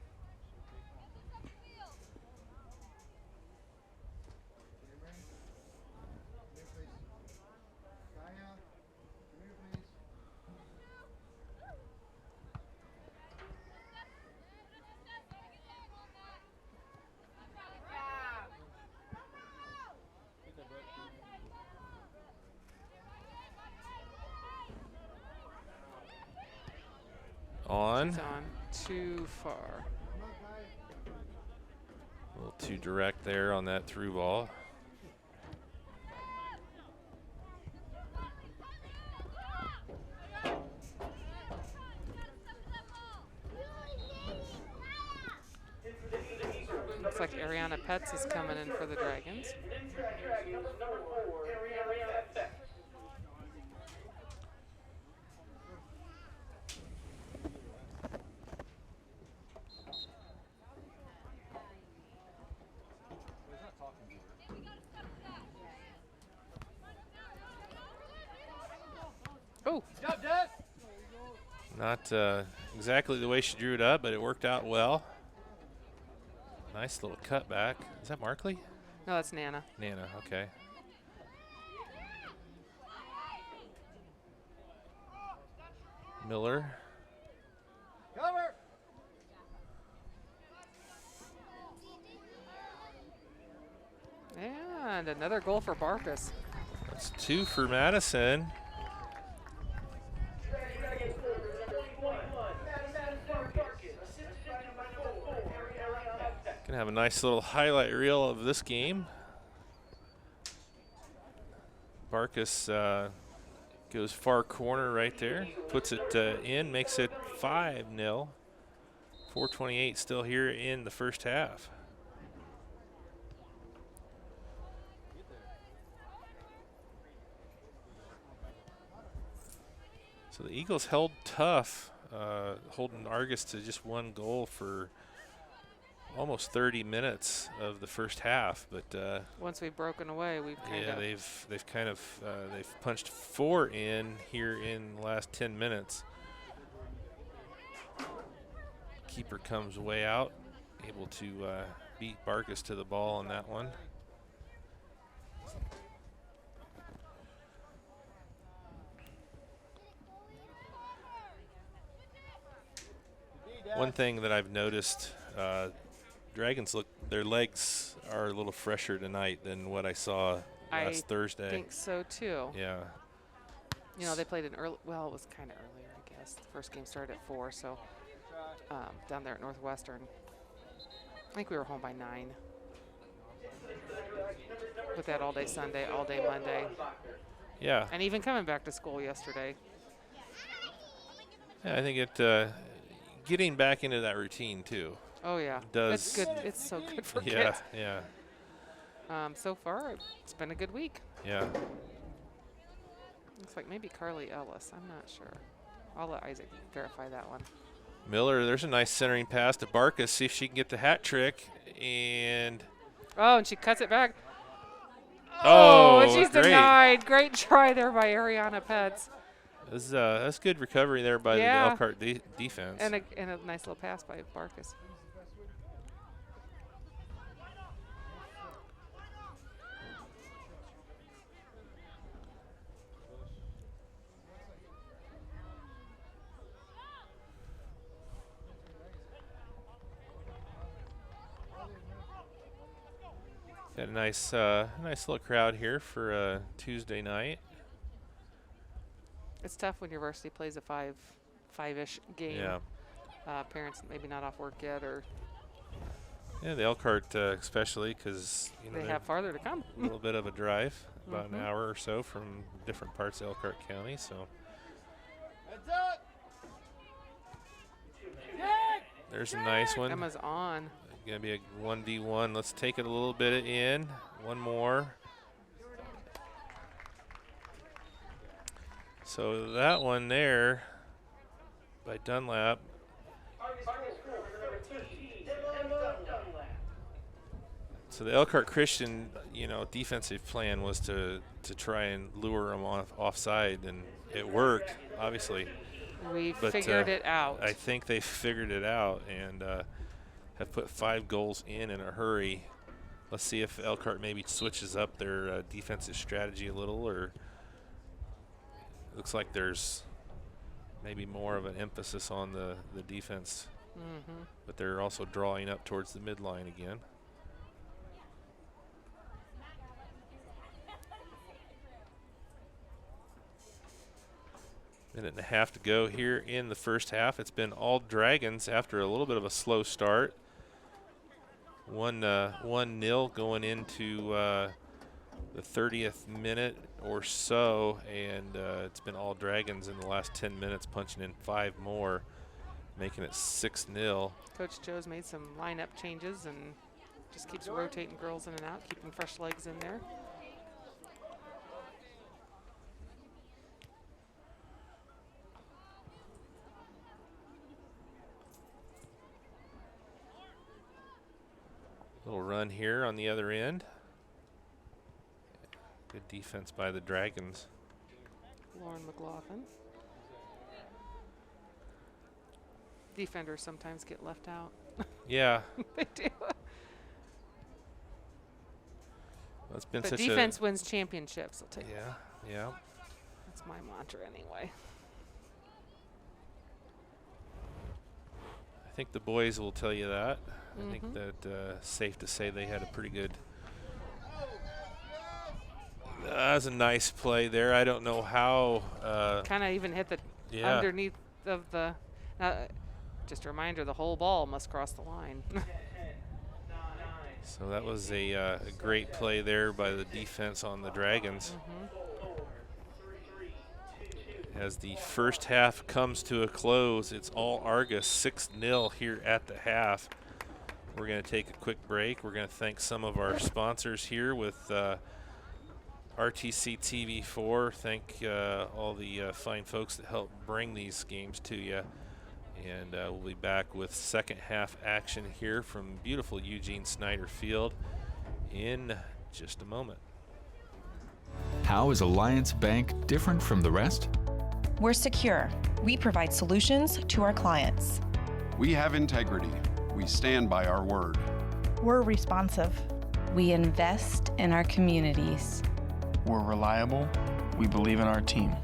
On. She's on too far. A little too direct there on that through ball. Looks like Ariana Petz is coming in for the Dragons. Oh, Good job, Des. Not exactly the way she drew it up, but it worked out well. Nice little cutback. Is that Markley? No, that's Nana. Nana, okay. Miller. Cover. And another goal for Barkus. That's 2 for Madison. Gonna have a nice little highlight reel of this game. Barkus goes far corner right there, puts it in, makes it 5-0. 4:28 still here in the first half. So the Eagles held tough, holding Argos to just 1 goal for almost 30 minutes of the first half, but Once we've broken away, we've kind yeah, of. they've kind of they've punched 4 in here in the last 10 minutes. Keeper comes way out, able to beat Barkus to the ball on that one. One thing that I've noticed, Dragons their legs are a little fresher tonight than what I saw last Thursday. I think so too. Yeah. You know, they played an early. Well, it was kind of earlier, I guess. The first game started at 4, so down there at Northwestern. I think we were home by 9. With that all day Sunday, all day Monday, Yeah. and even coming back to school yesterday. Yeah, I think getting back into that routine too. Oh yeah, Does it's good. It's so good for Yeah, kids. yeah, So far, it's been a good week. yeah. Looks like maybe Carly Ellis. I'm not sure. I'll let Isaac verify that one. Miller, there's a nice centering pass to Barkus. See if she can get the hat trick. And Oh, and she cuts it back. oh, and she's great. denied. Great try there by Ariana Pets. That's good recovery there by Yeah. the Elkhart defense. And a nice little pass by Barkus. Got a nice little crowd here for Tuesday night. It's tough when your varsity plays a five-ish game. Yeah. Parents maybe not off work yet, or Yeah, the Elkhart especially because they they're have farther to come. a little bit of a drive, about Mhm. an hour or so from different parts of Elkhart County. So Heads up. there's a nice one. Emma's on. Gonna be a 1v1. Let's take it a little bit in. One more. So that one there by Dunlap. So the Elkhart Christian, defensive plan was to try and lure them offside, and it worked, obviously. We But, figured it out. I think they figured it out and have put 5 goals in a hurry. Let's see if Elkhart maybe switches up their defensive strategy a little, or looks like there's maybe more of an emphasis on the defense, but they're also drawing up towards the midline again. Minute and a half to go here in the first half. It's been all Dragons after a little bit of a slow start. 1-0 going into the 30th minute or so, and it's been all Dragons in the last 10 minutes, punching in 5 more, making it 6-0. Coach Joe's made some lineup changes and just keeps rotating girls in and out, keeping fresh legs in there. Little run here on the other end. Good defense by the Dragons. Lauren McLaughlin. Defenders sometimes get left out. Yeah, They do. it's been But such defense wins championships. I'll take Yeah, yeah. That's my mantra anyway. I think the boys will tell you that. I think Mhm. that safe to say they had a pretty good. That was a nice play there. I don't know how. Kind of even hit the Yeah. underneath of the. Just a reminder: the whole ball must cross the line. So that was a great play there by the defense on the Dragons. As the first half comes to a close, it's all Argus, 6-0 here at the half. We're going to take a quick break. We're going to thank some of our sponsors here with RTC TV4. Thank all the fine folks that help bring these games to you. And we'll be back with second half action here from beautiful Eugene Snyder Field in just a moment. How is Alliance Bank different from the rest? We're secure. We provide solutions to our clients. We have integrity. We stand by our word. We're responsive. We invest in our communities. We're reliable. We believe in our team.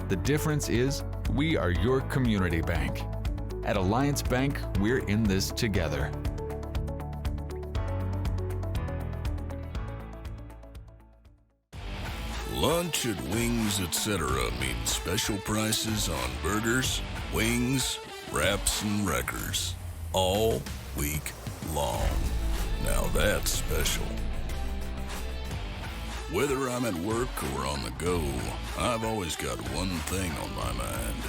The difference is we are your community bank. At Alliance Bank, we're in this together. Lunch at Wings Etc. means special prices on burgers, wings, wraps, and wreckers. All week long. Now that's special. Whether I'm at work or on the go, I've always got one thing on my mind.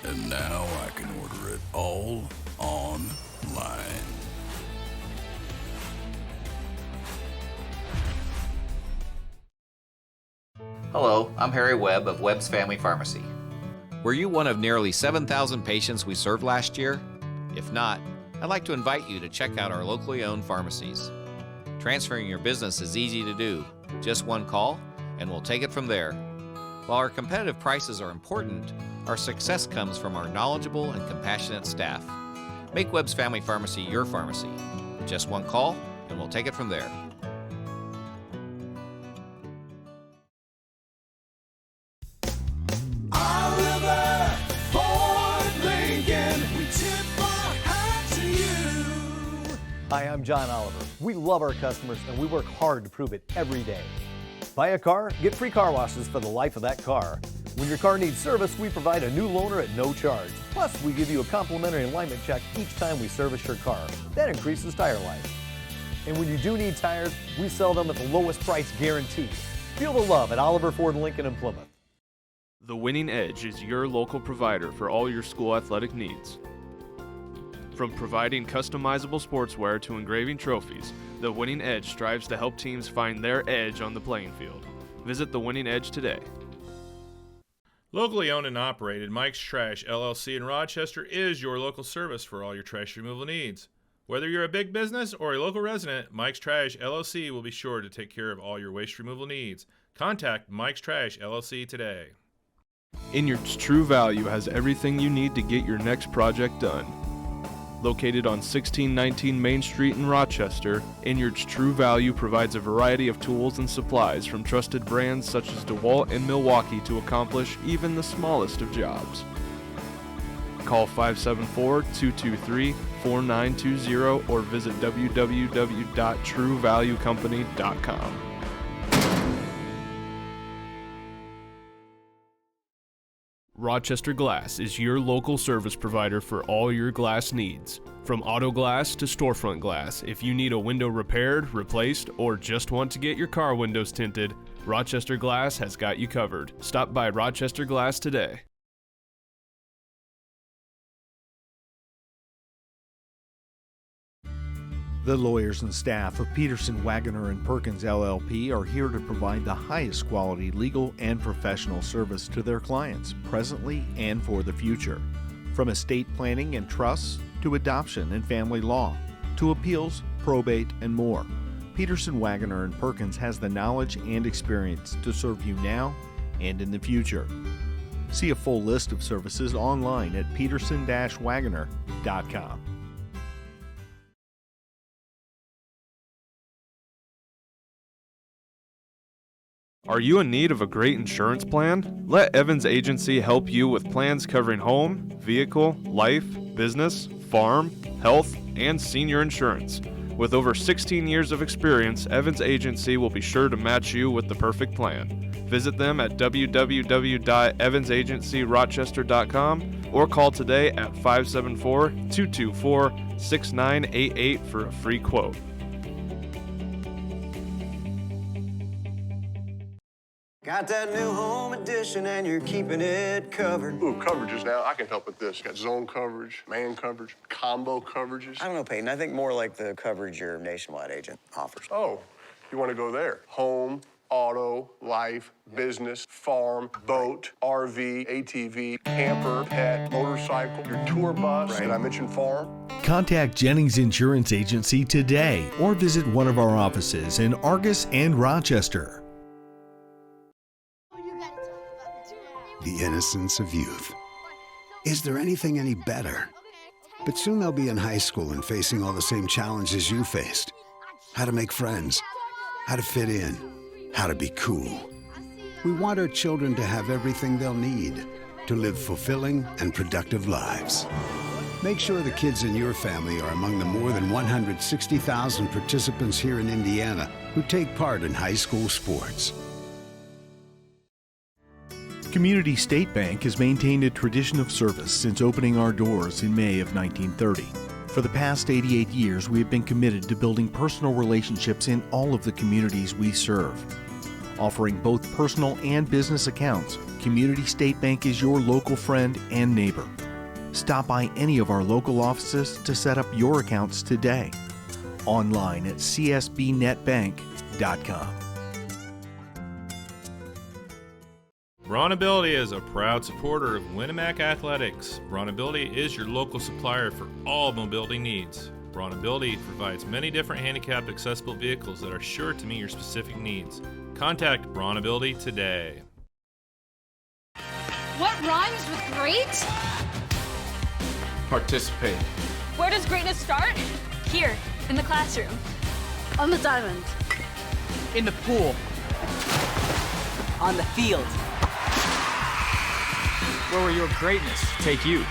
And now I can order it all online. Hello, I'm Harry Webb of Webb's Family Pharmacy. Were you one of nearly 7,000 patients we served last year? If not, I'd like to invite you to check out our locally owned pharmacies. Transferring your business is easy to do. Just one call, and we'll take it from there. While our competitive prices are important, our success comes from our knowledgeable and compassionate staff. Make Webb's Family Pharmacy your pharmacy. Just one call, and we'll take it from there. Hi, I'm John Oliver. We love our customers and we work hard to prove it every day. Buy a car, get free car washes for the life of that car. When your car needs service, we provide a new loaner at no charge. Plus, we give you a complimentary alignment check each time we service your car. That increases tire life. And when you do need tires, we sell them at the lowest price guaranteed. Feel the love at Oliver Ford Lincoln in Plymouth. The Winning Edge is your local provider for all your school athletic needs. From providing customizable sportswear to engraving trophies, The Winning Edge strives to help teams find their edge on the playing field. Visit The Winning Edge today. Locally owned and operated, Mike's Trash LLC in Rochester is your local service for all your trash removal needs. Whether you're a big business or a local resident, Mike's Trash LLC will be sure to take care of all your waste removal needs. Contact Mike's Trash LLC today. Inyard's True Value has everything you need to get your next project done. Located on 1619 Main Street in Rochester, Inyard's True Value provides a variety of tools and supplies from trusted brands such as DeWalt and Milwaukee to accomplish even the smallest of jobs. Call 574-223-4920 or visit www.truevaluecompany.com. Rochester Glass is your local service provider for all your glass needs. From auto glass to storefront glass, if you need a window repaired, replaced, or just want to get your car windows tinted, Rochester Glass has got you covered. Stop by Rochester Glass today. The lawyers and staff of Peterson, Wagoner & Perkins LLP are here to provide the highest quality legal and professional service to their clients, presently and for the future. From estate planning and trusts, to adoption and family law, to appeals, probate, and more, Peterson, Wagoner & Perkins has the knowledge and experience to serve you now and in the future. See a full list of services online at peterson-wagoner.com. Are you in need of a great insurance plan? Let Evans Agency help you with plans covering home, vehicle, life, business, farm, health, and senior insurance. With over 16 years of experience, Evans Agency will be sure to match you with the perfect plan. Visit them at www.evansagencyrochester.com or call today at 574-224-6988 for a free quote. Got that new home edition and you're keeping it covered. Ooh, coverages now. I can help with this. Got zone coverage, man coverage, combo coverages. I don't know, Peyton. I think more like the coverage your nationwide agent offers. Oh, you want to go there? Home, auto, life, business, farm, boat, RV, ATV, camper, pet, motorcycle, your tour bus. Did I mention farm? Contact Jennings Insurance Agency today or visit one of our offices in Argos and Rochester. The innocence of youth. Is there anything any better? But soon they'll be in high school and facing all the same challenges you faced. How to make friends, how to fit in, how to be cool. We want our children to have everything they'll need to live fulfilling and productive lives. Make sure the kids in your family are among the more than 160,000 participants here in Indiana who take part in high school sports. Community State Bank has maintained a tradition of service since opening our doors in May of 1930. For the past 88 years, we have been committed to building personal relationships in all of the communities we serve. Offering both personal and business accounts, Community State Bank is your local friend and neighbor. Stop by any of our local offices to set up your accounts today. Online at csbnetbank.com. Bronability is a proud supporter of Winnemac Athletics. Bronability is your local supplier for all mobility needs. Bronability provides many different handicapped accessible vehicles that are sure to meet your specific needs. Contact Bronability today. What rhymes with great? Participate. Where does greatness start? Here, in the classroom. On the diamond. In the pool. On the field. Where will your greatness take you?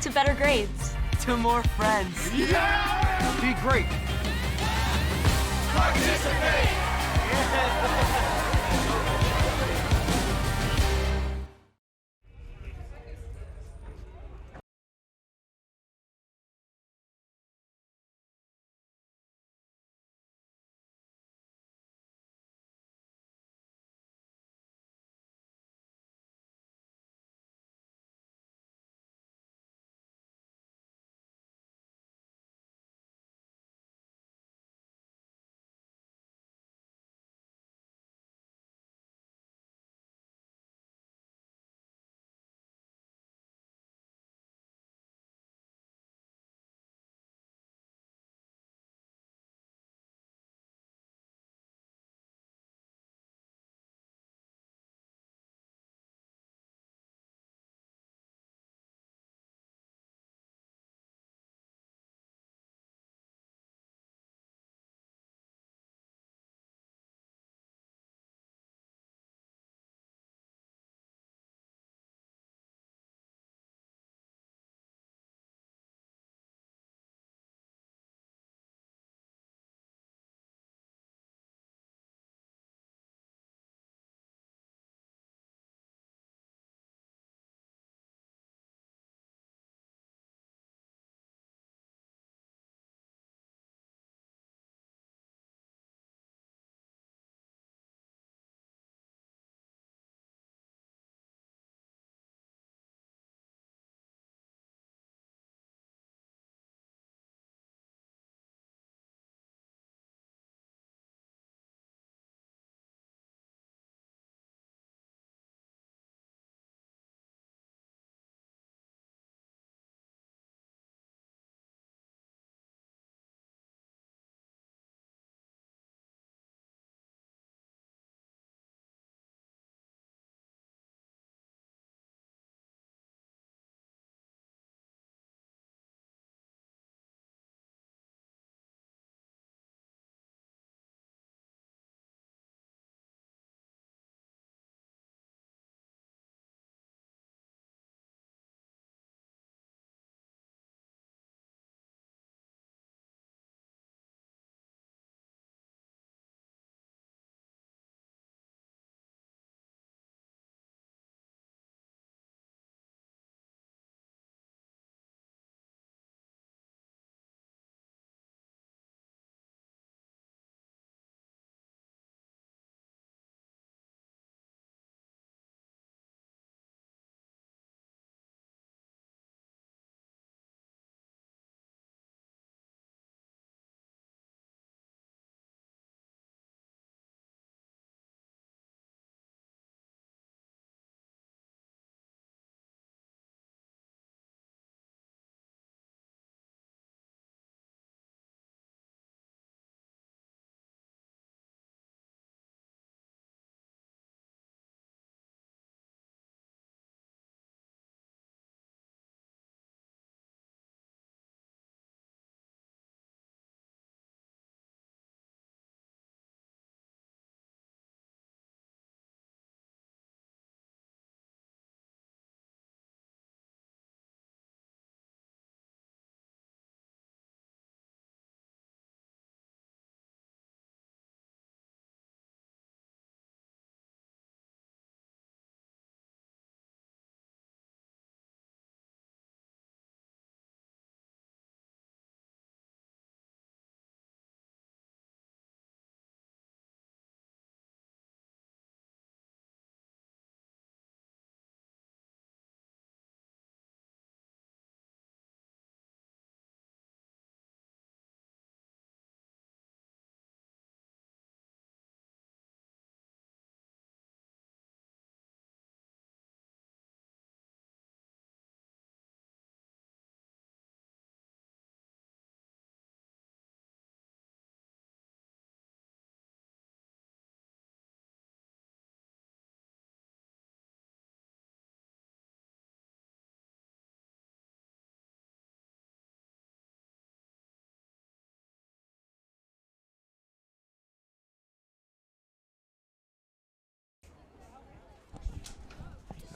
To better grades. To more friends. Yeah! Be great. Participate!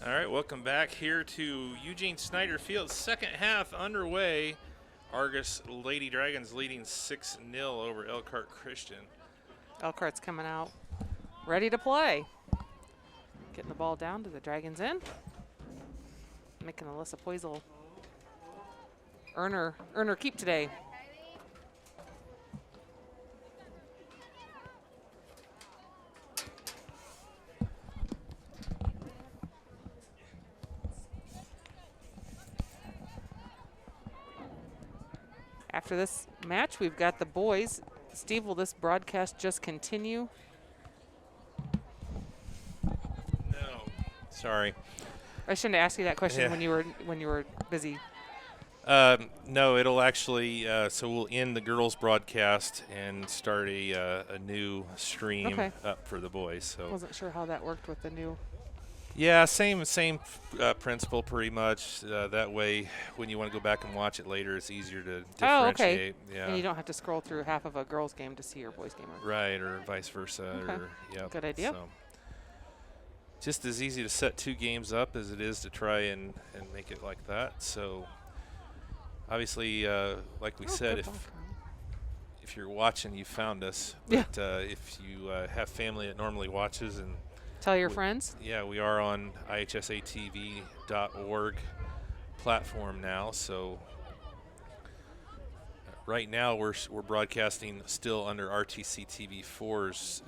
All right, welcome back here to Eugene Snyder Field. Second half underway. Argos Lady Dragons leading 6-0 over Elkhart Christian. Elkhart's coming out ready to play. Getting the ball down to the Dragons end. Making Alyssa Poisel earn her keep today. After this match, we've got the boys. Steve, will this broadcast just continue? No. Sorry. I shouldn't ask you that question Yeah. when you were busy. No, it'll actually, so we'll end the girls' broadcast and start a new stream up for the boys. So Wasn't sure how that worked with the new. yeah, same principle pretty much. That way, when you want to go back and watch it later, it's easier to differentiate. Oh, okay. Yeah. And you don't have to scroll through half of a girls' game to see your boys' game. Right, or vice versa. Okay. Or, yep. Good idea. So just as easy to set 2 games up as it is to try and make it like that. So obviously, like we said, if you're watching, you found us. But if you have family that normally watches and tell your friends. Yeah, we are on ihsatv.org platform now. So right now we're broadcasting still under RTC TV4's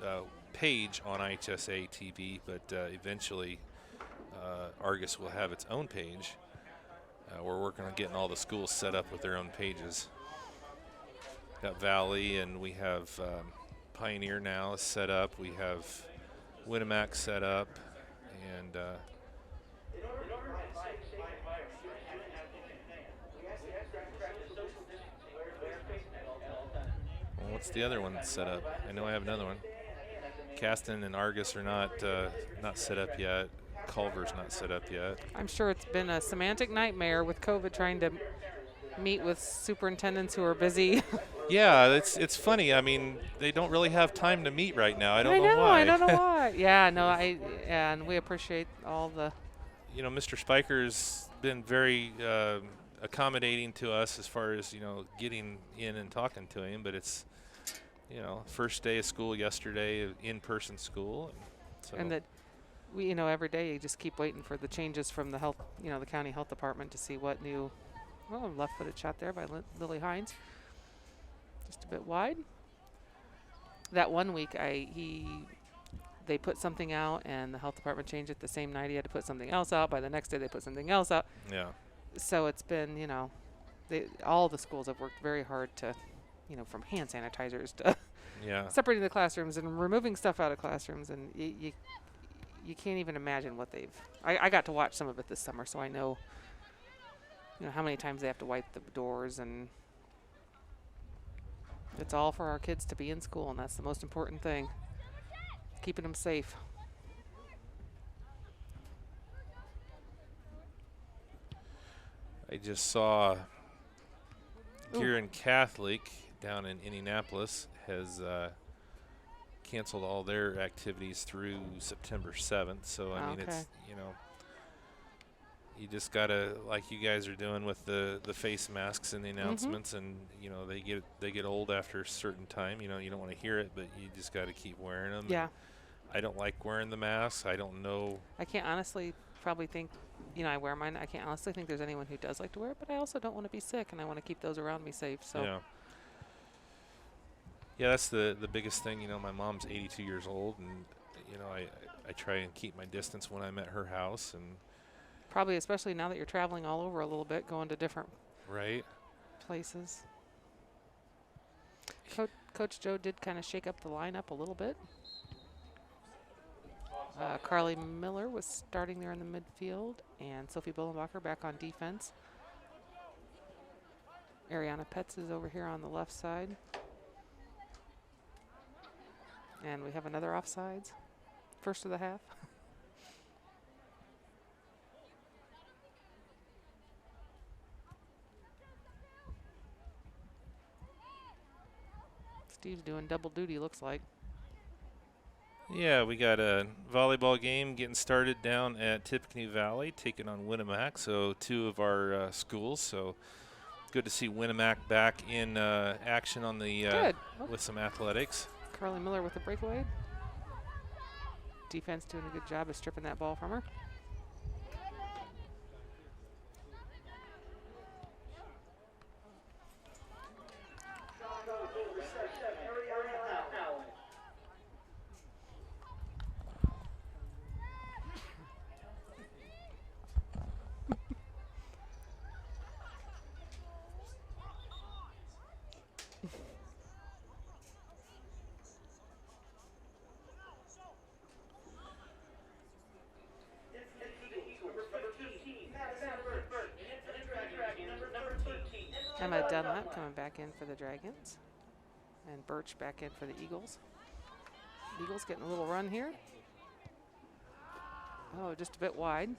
page on IHSA TV, but eventually Argus will have its own page. We're working on getting all the schools set up with their own pages. Got Valley, and we have Pioneer now set up. We have Winnemac set up, and well, what's the other one set up? I know I have another one. Caston and Argus are not set up yet. Culver's not set up yet. I'm sure it's been a semantic nightmare with COVID trying to meet with superintendents who are busy. Yeah, it's funny. I mean, they don't really have time to meet right now. I don't know why. I don't know why. Yeah, no, and we appreciate all the. You know, Mr. Spiker's been very accommodating to us as far as, you know, getting in and talking to him, but it's, you know, first day of school yesterday, in-person school. And that we, you know, every day you just keep waiting for the changes from the health, you know, the county health department to see what new. Oh, left-footed shot there by Lily Hines. Just a bit wide. That one week, they put something out, and the health department changed it the same night. He had to put something else out. By the next day, they put something else out. Yeah. So it's been, you know, all the schools have worked very hard to, you know, from hand sanitizers to separating the classrooms and removing stuff out of classrooms, and you can't even imagine what they've. I got to watch some of it this summer, so I know. You know how many times they have to wipe the doors, and it's all for our kids to be in school, and that's the most important thing. Keeping them safe. I just saw Gearin Catholic down in Indianapolis has canceled all their activities through September 7th. So, I mean, it's, you know, you just got to, like you guys are doing with the face masks and the announcements, and, you know, they get old after a certain time. You know, you don't want to hear it, but you just got to keep wearing them. Yeah. I don't like wearing the masks. I don't know. I can't honestly probably think, you know, I wear mine. I can't honestly think there's anyone who does like to wear it, but I also don't want to be sick, and I want to keep those around me safe. So. Yeah. Yeah, that's the biggest thing. You know, my mom's 82 years old, and, you know, I try and keep my distance when I'm at her house. And probably especially now that you're traveling all over a little bit, going to different places. Coach Joe did kind of shake up the lineup a little bit. Carly Miller was starting there in the midfield, and Sophie Bullenbacher back on defense. Ariana Petz is over here on the left side. And we have another offsides. First of the half. Steve's doing double duty, looks like. Yeah, we got a volleyball game getting started down at Tippecanoe Valley, taking on Winnemac. So 2 of our schools. So good to see Winnemac back in action on the with some athletics. Carly Miller with the breakaway. Defense doing a good job of stripping that ball from her. Emma Dunlap coming back in for the Dragons. And Birch back in for the Eagles. Eagles getting a little run here. Oh, just a bit wide.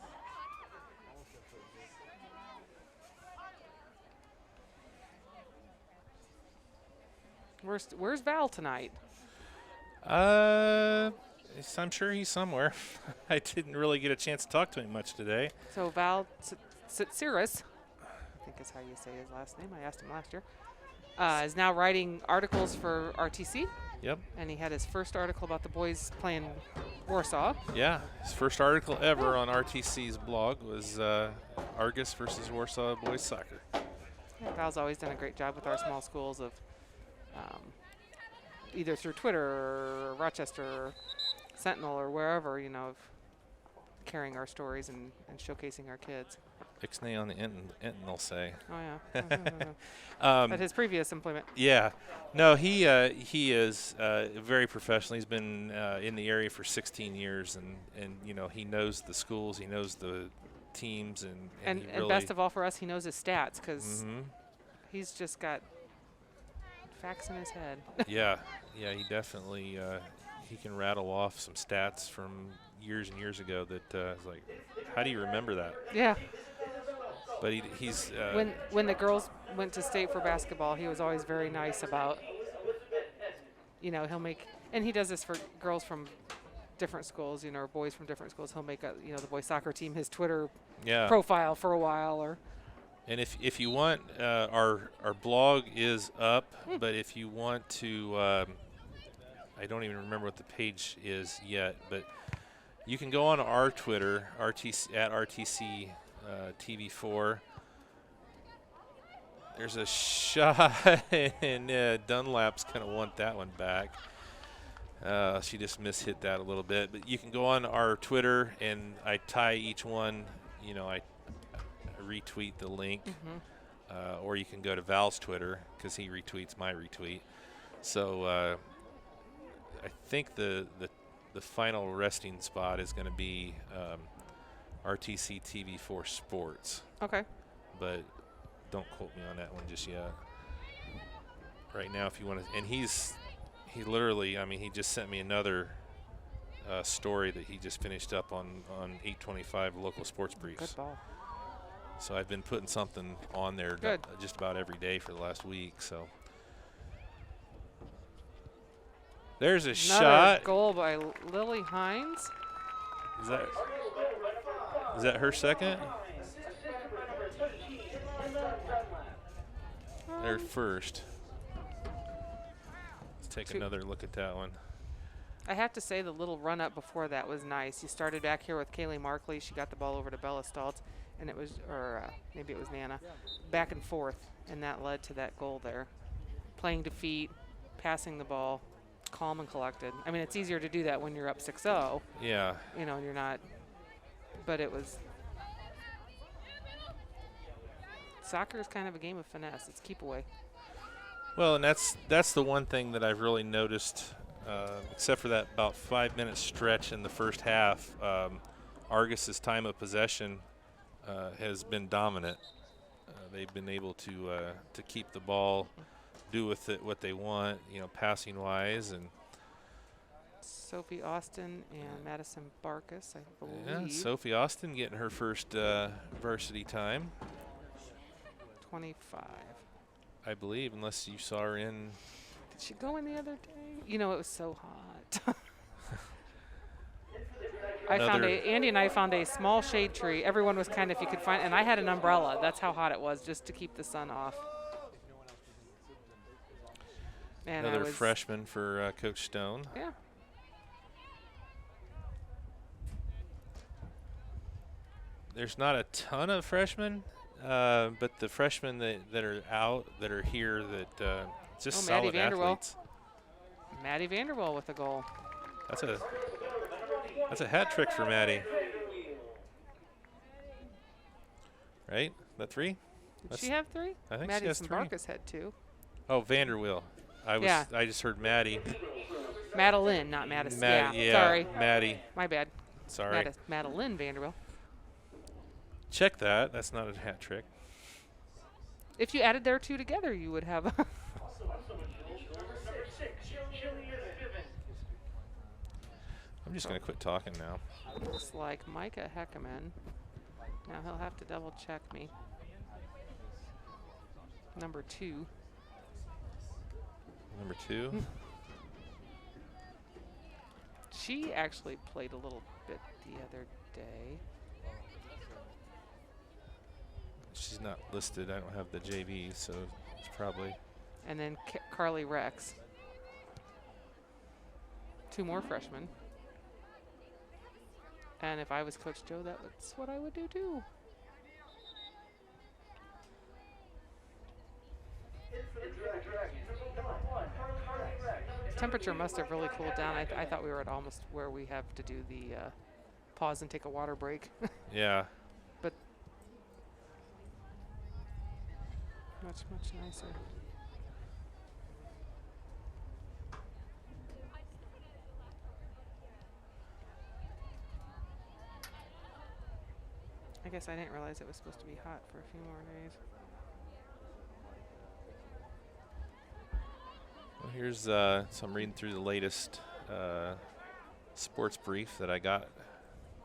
Where's Val tonight? I'm sure he's somewhere. I didn't really get a chance to talk to him much today. So Val Tsitsiris, I think is how you say his last name. I asked him last year. Is now writing articles for RTC. Yep. And he had his first article about the boys playing Warsaw. Yeah, his first article ever on RTC's blog was Argos versus Warsaw boys soccer. Yeah, Val's always done a great job with our small schools of either through Twitter or Rochester or Sentinel or wherever, you know, of carrying our stories and showcasing our kids. Ixnay on the Enton, will say. Oh, yeah. At his previous employment. Yeah. No, he is very professional. He's been in the area for 16 years, and you know, he knows the schools, he knows the teams, and and best of all for us, he knows his stats because he's just got facts in his head. Yeah, he definitely he can rattle off some stats from years and years ago that is like, how do you remember that? Yeah. But he's when the girls went to state for basketball, he was always very nice about, you know, he'll make, and he does this for girls from different schools, you know, or boys from different schools. He'll make you know, the boys soccer team his Twitter profile for a while, or. And if you want, our blog is up, but if you want to, I don't even remember what the page is yet, but you can go on our Twitter, RTC at RTC TV4. There's a shot, and Dunlap's going to want that one back. She just mishit that a little bit, but you can go on our Twitter, and I tie each one. You know, I retweet the link, or you can go to Val's Twitter because he retweets my retweet. So I think the final resting spot is going to be RTC TV4 Sports. Okay. But don't quote me on that one just yet. Right now, if you want to, and he literally, I mean, he just sent me another story that he just finished up on 825 local sports briefs. Good ball. So I've been putting something on there just about every day for the last week. So there's a shot. Goal by Lily Hines. Is that her second? Their first. Let's take another look at that one. I have to say the little run up before that was nice. You started back here with Kaylee Markley. She got the ball over to Bella Stoltz, and it was, or maybe it was Nana, back and forth, and that led to that goal there. Playing to feet, passing the ball, calm and collected. I mean, it's easier to do that when you're up 6-0. Yeah. You know, and you're not, but it was. Soccer is kind of a game of finesse. It's keep away. Well, and that's the one thing that I've really noticed, except for that about 5-minute stretch in the first half. Argos's time of possession has been dominant. They've been able to keep the ball, do with it what they want, you know, passing wise. And Sophie Austin and Madison Barkus, I believe. Yeah, Sophie Austin getting her first varsity time. 25. I believe, unless you saw her in. Did she go in the other day? You know, it was so hot. Andy and I found a small shade tree. Everyone was kind of, if you could find, and I had an umbrella. That's how hot it was, just to keep the sun off. And another freshman for Coach Stone. Yeah. There's not a ton of freshmen, but the freshmen that are out, that are here, that just solid athletes. Maddie Vanderwell with a goal. That's a hat trick for Maddie. Right? That 3? Did she have 3? I think Maddie she has 3. Barkas had 2. Oh, Vanderweel. I just heard Maddie. Madeline, not Madison. Yeah, sorry. Maddie. My bad. Sorry. Madeline Vanderweel. Check that. That's not a hat trick. If you added their 2 together, you would have. I'm just going to quit talking now. Looks like Micah Heckerman. Now he'll have to double check me. Number 2. Number 2? She actually played a little bit the other day. She's not listed. I don't have the JV, so it's probably. And then Carly Rex. 2 more freshmen. And if I was Coach Joe, that's what I would do too. Temperature must have really cooled down. I thought we were at almost where we have to do the pause and take a water break. Yeah. But much nicer. I guess I didn't realize it was supposed to be hot for a few more days. Well, here's so I'm reading through the latest sports brief that I got.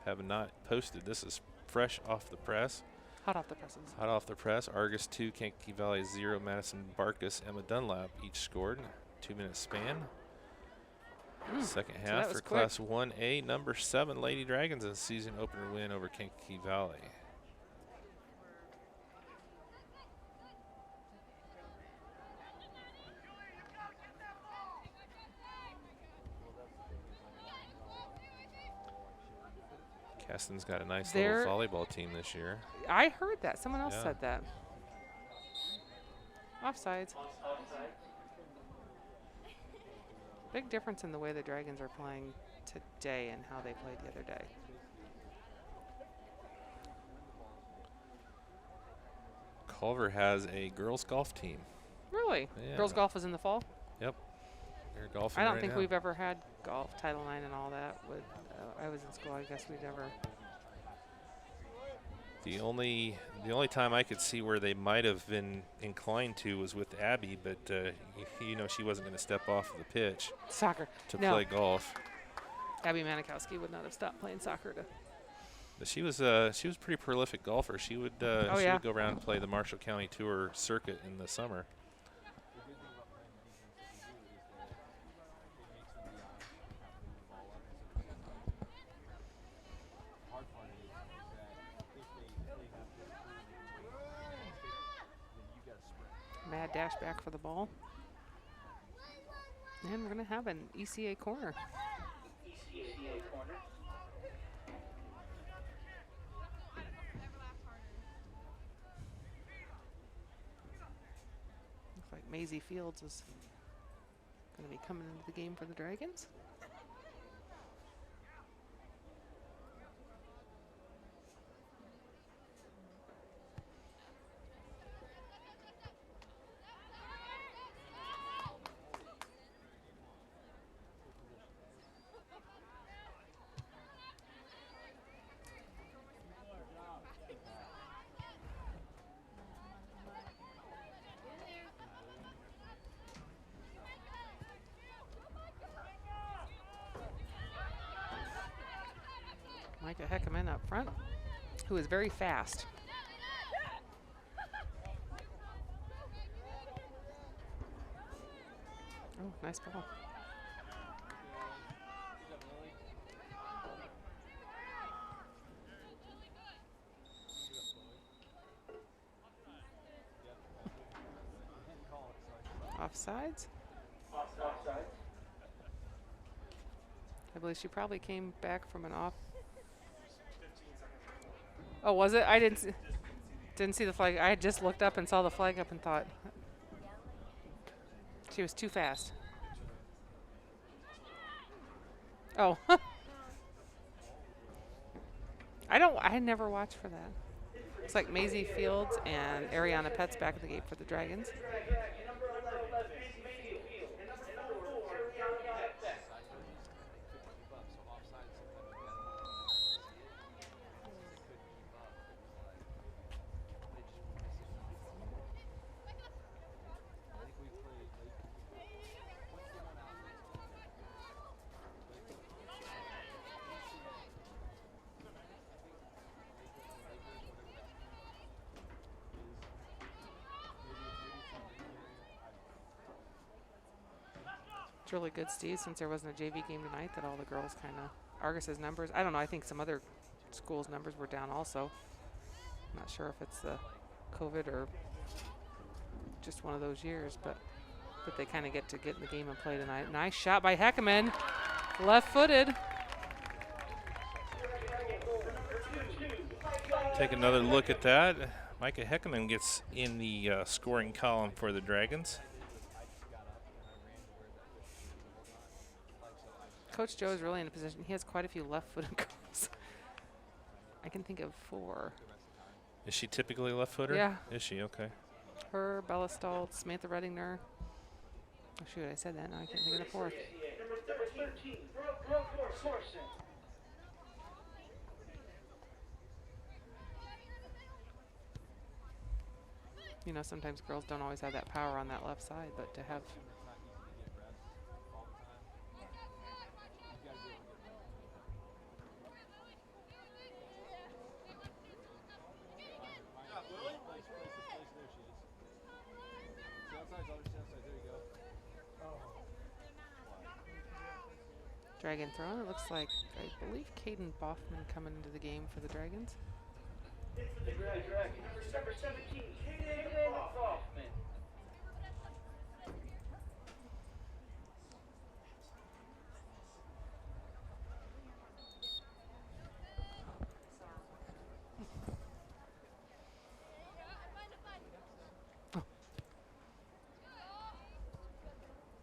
Have not posted. This is fresh off the press. Hot off the presses. Hot off the press. Argos 2, Kankakee Valley 0. Madison Barkas, Emma Dunlap each scored. 2-minute span. Second half for Class 1A, number 7 Lady Dragons in season opener win over Kankakee Valley. Caston's got a nice little volleyball team this year. I heard that. Someone else said that. Offsides. Big difference in the way the Dragons are playing today and how they played the other day. Culver has a girls golf team. Really? Yeah. Girls golf is in the fall? Yep. They're golfing I don't right think now. we've ever had golf, Title IX and all that. With I was in school, I guess we'd never. The only time I could see where they might have been inclined to was with Abby, but you know she wasn't going to step off of the pitch. Soccer. To play golf. Abby Manikowski would not have stopped playing soccer to. But she was a pretty prolific golfer. She would she would go around and play the Marshall County Tour circuit in the summer. Mad dash back for the ball. And we're going to have an ECA corner. Looks like Maisie Fields is going to be coming into the game for the Dragons. Micah Heckerman up front, who is very fast. Oh, nice ball. Offsides. I believe she probably came back from an off. Oh, was it? I didn't see the flag. I had just looked up and saw the flag up and thought she was too fast. Oh. I never watched for that. It's like Maisie Fields and Ariana Petz back at the gate for the Dragons. It's really good, Steve, since there wasn't a JV game tonight, that all the girls kind of, Argos's numbers, I don't know, I think some other schools' numbers were down also. I'm not sure if it's the COVID or just one of those years, but they kind of get in the game and play tonight. Nice shot by Heckerman, left-footed. Take another look at that. Micah Heckerman gets in the scoring column for the Dragons. Coach Joe is really in a position. He has quite a few left-footed girls. I can think of 4. Is she typically left-footer? Yeah. Is she? Okay. Her, Bella Stoltz, Samantha Reddinger. Oh, shoot, I said that. Now I can't think of the 4th. You know, sometimes girls don't always have that power on that left side, but to have Dragon thrown. It looks like, I believe, Caden Boffman coming into the game for the Dragons. Number 17, Caden Boffman.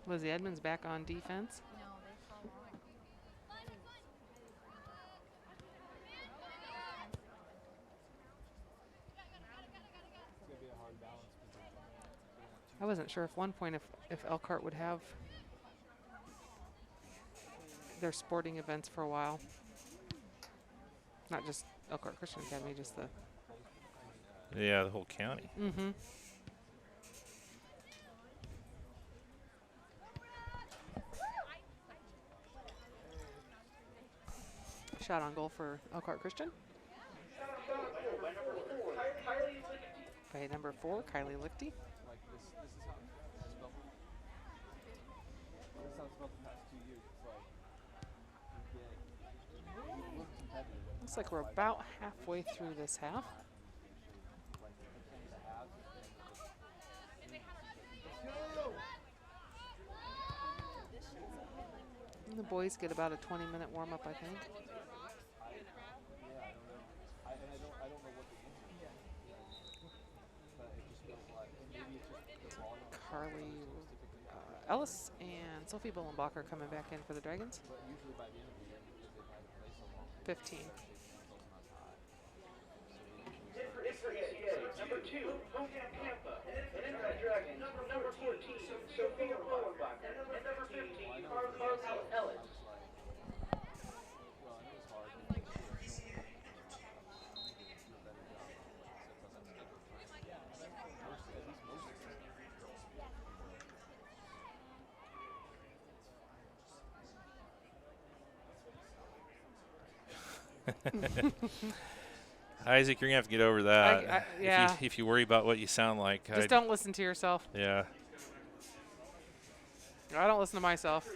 Lizzie Edmonds back on defense. I wasn't sure if one point if Elkhart would have their sporting events for a while. Not just Elkhart Christian Academy, just the... Yeah, the whole county. Mm-hmm. Shot on goal for Elkhart Christian. By number 4, Kylie Lichty. Looks like we're about halfway through this half. And the boys get about a 20-minute warm-up, I think. Carly Ellis and Sophie Bullenbacher coming back in for the Dragons. 15. Number 2, Hogan Tampa. And in that Dragon, number 14, Sophia Bullenbacher. And number 15, Carl Ellis. Isaac, you're gonna have to get over that. Yeah. If you worry about what you sound like, just don't listen to yourself. Yeah. I don't listen to myself.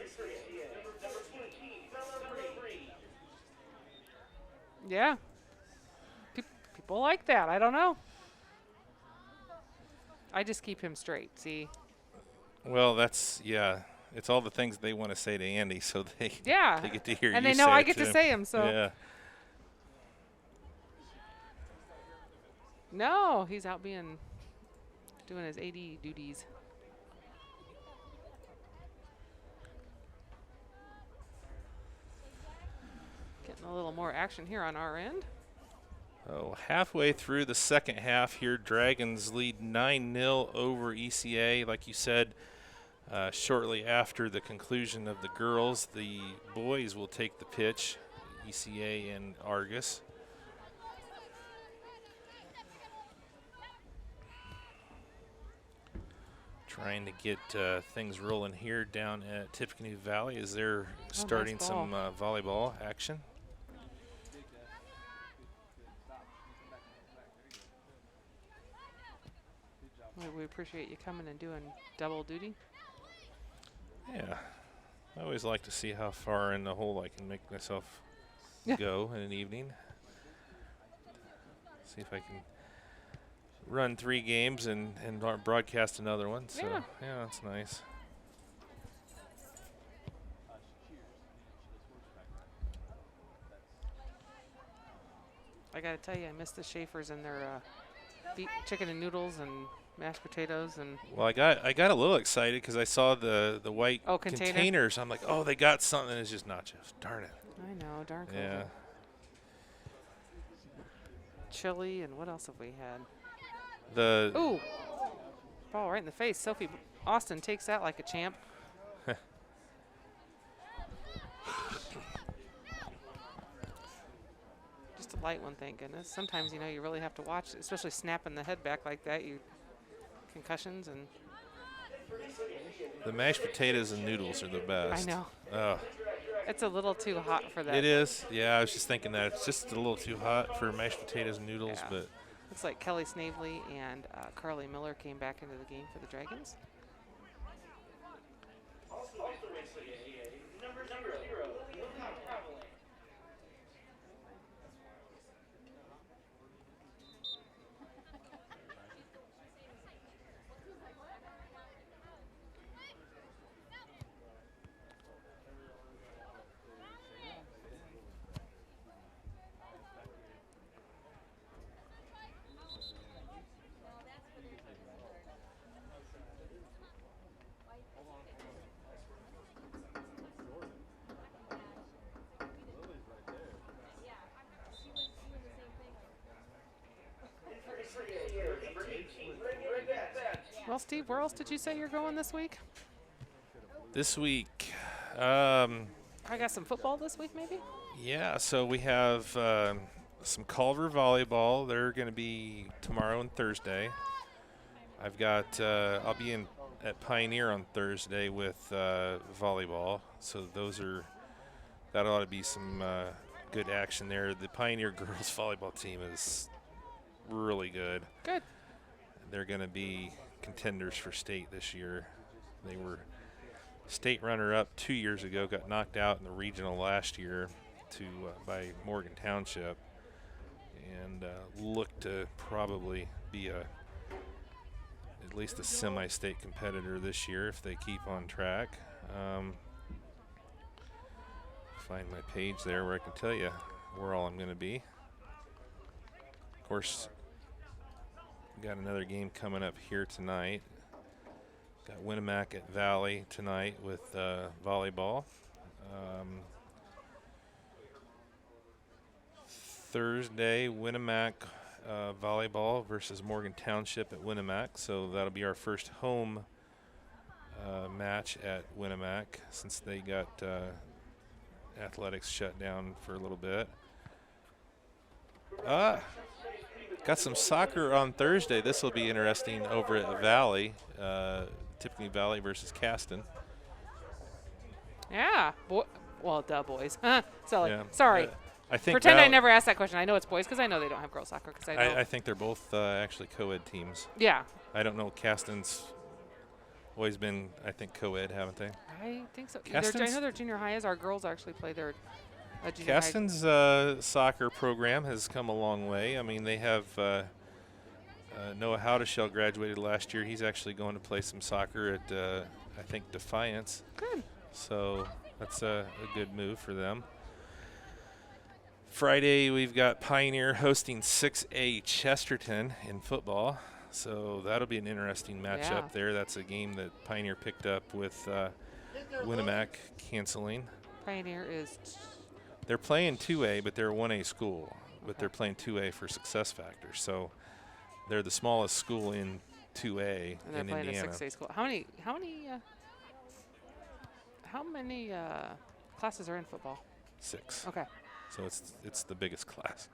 Yeah. People like that. I don't know. I just keep him straight. See. Well, that's, yeah. It's all the things they want to say to Andy, so they Yeah. they get to hear and you they know say I it get to him. say them. So Yeah. no, he's out doing his AD duties. Getting a little more action here on our end. Oh, halfway through the second half here, Dragons lead 9-0 over ECA. Like you said, shortly after the conclusion of the girls, the boys will take the pitch, ECA and Argos. Trying to get things rolling here down at Tippecanoe Valley as they're starting nice some volleyball action. We appreciate you coming and doing double duty. Yeah, I always like to see how far in the hole I can make myself go in an evening. See if I can run 3 games and broadcast another one. So yeah, that's nice. I gotta tell you, I miss the Schaefer's and their chicken and noodles and mashed potatoes and. Well, I got a little excited because I saw the white container. containers. I'm like, oh, they got something. It's just nachos. Darn it. I know, darn. Yeah. Chili and what else have we had? Ooh, ball right in the face. Sophie Austin takes that like a champ. Just a light one, thank goodness. Sometimes, you know, you really have to watch, especially snapping the head back like that. You concussions and. The mashed potatoes and noodles are the best. I know. Oh. It's a little too hot for that. It is. Yeah, I was just thinking that. It's just a little too hot for mashed potatoes and noodles, but. Looks like Kelly Snavely and Carly Miller came back into the game for the Dragons. Well, Steve, where else did you say you're going this week? This week, I got some football this week, maybe? Yeah, so we have some Culver volleyball. They're going to be tomorrow and Thursday. I've got, I'll be at Pioneer on Thursday with volleyball. So that ought to be some good action there. The Pioneer girls volleyball team is really good. Good. They're going to be contenders for state this year. They were state runner-up 2 years ago, got knocked out in the regional last year by Morgan Township, and look to probably be at least a semi-state competitor this year if they keep on track. Find my page there where I can tell you where all I'm going to be. Of course, got another game coming up here tonight. Got Winnemac at Valley tonight with volleyball. Thursday, Winnemac volleyball versus Morgan Township at Winnemac. So that'll be our first home match at Winnemac since they got athletics shut down for a little bit. Got some soccer on Thursday. This will be interesting over at Valley, Tippecanoe Valley versus Caston. Yeah. Well, duh, boys. So, Yeah. Sorry. I think Pretend I never asked that question. I know it's boys because I know they don't have girls soccer. Because I think they're both actually co-ed teams. Yeah. I don't know. Caston's always been, I think, co-ed, haven't they? I think so. I know their junior high is. Our girls actually play their junior high. Caston's soccer program has come a long way. I mean, they have Noah Howdeshell graduated last year. He's actually going to play some soccer at, I think, Defiance. Good. So that's a good move for them. Friday, we've got Pioneer hosting 6A Chesterton in football. So that'll be an interesting matchup there. That's a game that Pioneer picked up with Winnemac canceling. Pioneer is... They're playing 2A, but they're a 1A school. But they're playing 2A for success factor. So they're the smallest school in 2A and they're in playing Indiana. a 6A school. How many classes are in football? 6. Okay. So it's the biggest class.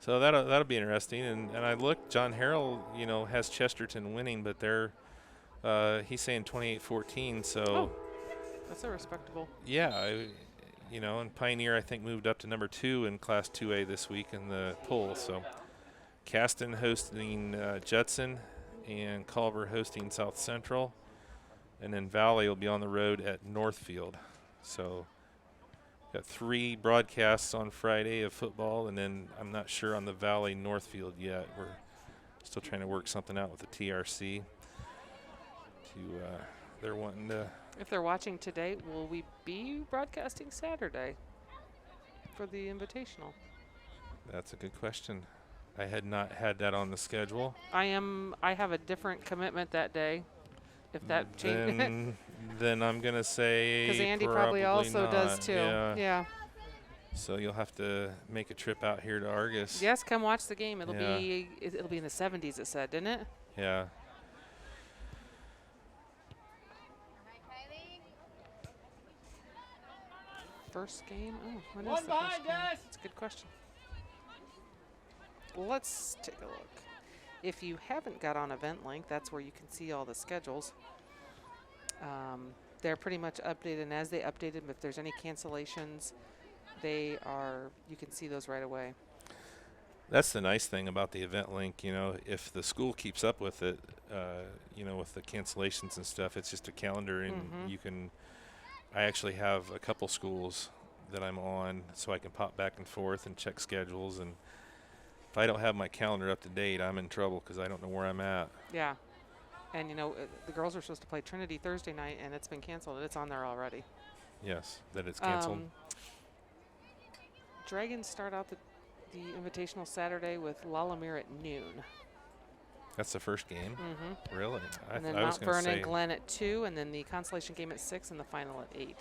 So that'll be interesting. And I looked, John Harrell, has Chesterton winning, but they're he's saying 28-14. So that's a respectable. Yeah, and Pioneer I think moved up to number 2 in Class 2A this week in the poll. So Caston hosting Judson, and Culver hosting South Central, and then Valley will be on the road at Northfield. So got 3 broadcasts on Friday of football, and then I'm not sure on the Valley Northfield yet. We're still trying to work something out with the TRC. They're wanting to. If they're watching today, will we be broadcasting Saturday for the Invitational? That's a good question. I had not had that on the schedule. I have a different commitment that day. If that changes. Then I'm going to say because Andy probably also not. does too. Yeah. So you'll have to make a trip out here to Argos. Yes, come watch the game. It'll be in the 70s, it said, didn't it? Yeah. First game? Oh, when is the first game? That's a good question. Let's take a look. If you haven't got on Event Link, that's where you can see all the schedules. They're pretty much updated, and as they update them, if there's any cancellations, you can see those right away. That's the nice thing about the Event Link, if the school keeps up with it, with the cancellations and stuff, it's just a calendar, and I actually have a couple schools that I'm on, so I can pop back and forth and check schedules, and if I don't have my calendar up to date, I'm in trouble because I don't know where I'm at. Yeah. And, the girls are supposed to play Trinity Thursday night, and it's been canceled. It's on there already. Yes, that it's canceled. Dragons start out the Invitational Saturday with Lalamere at noon. That's the first game? Mm-hmm. Really? And then Mount Vernon Glen at 2, and then the consolation game at 6, and the final at 8.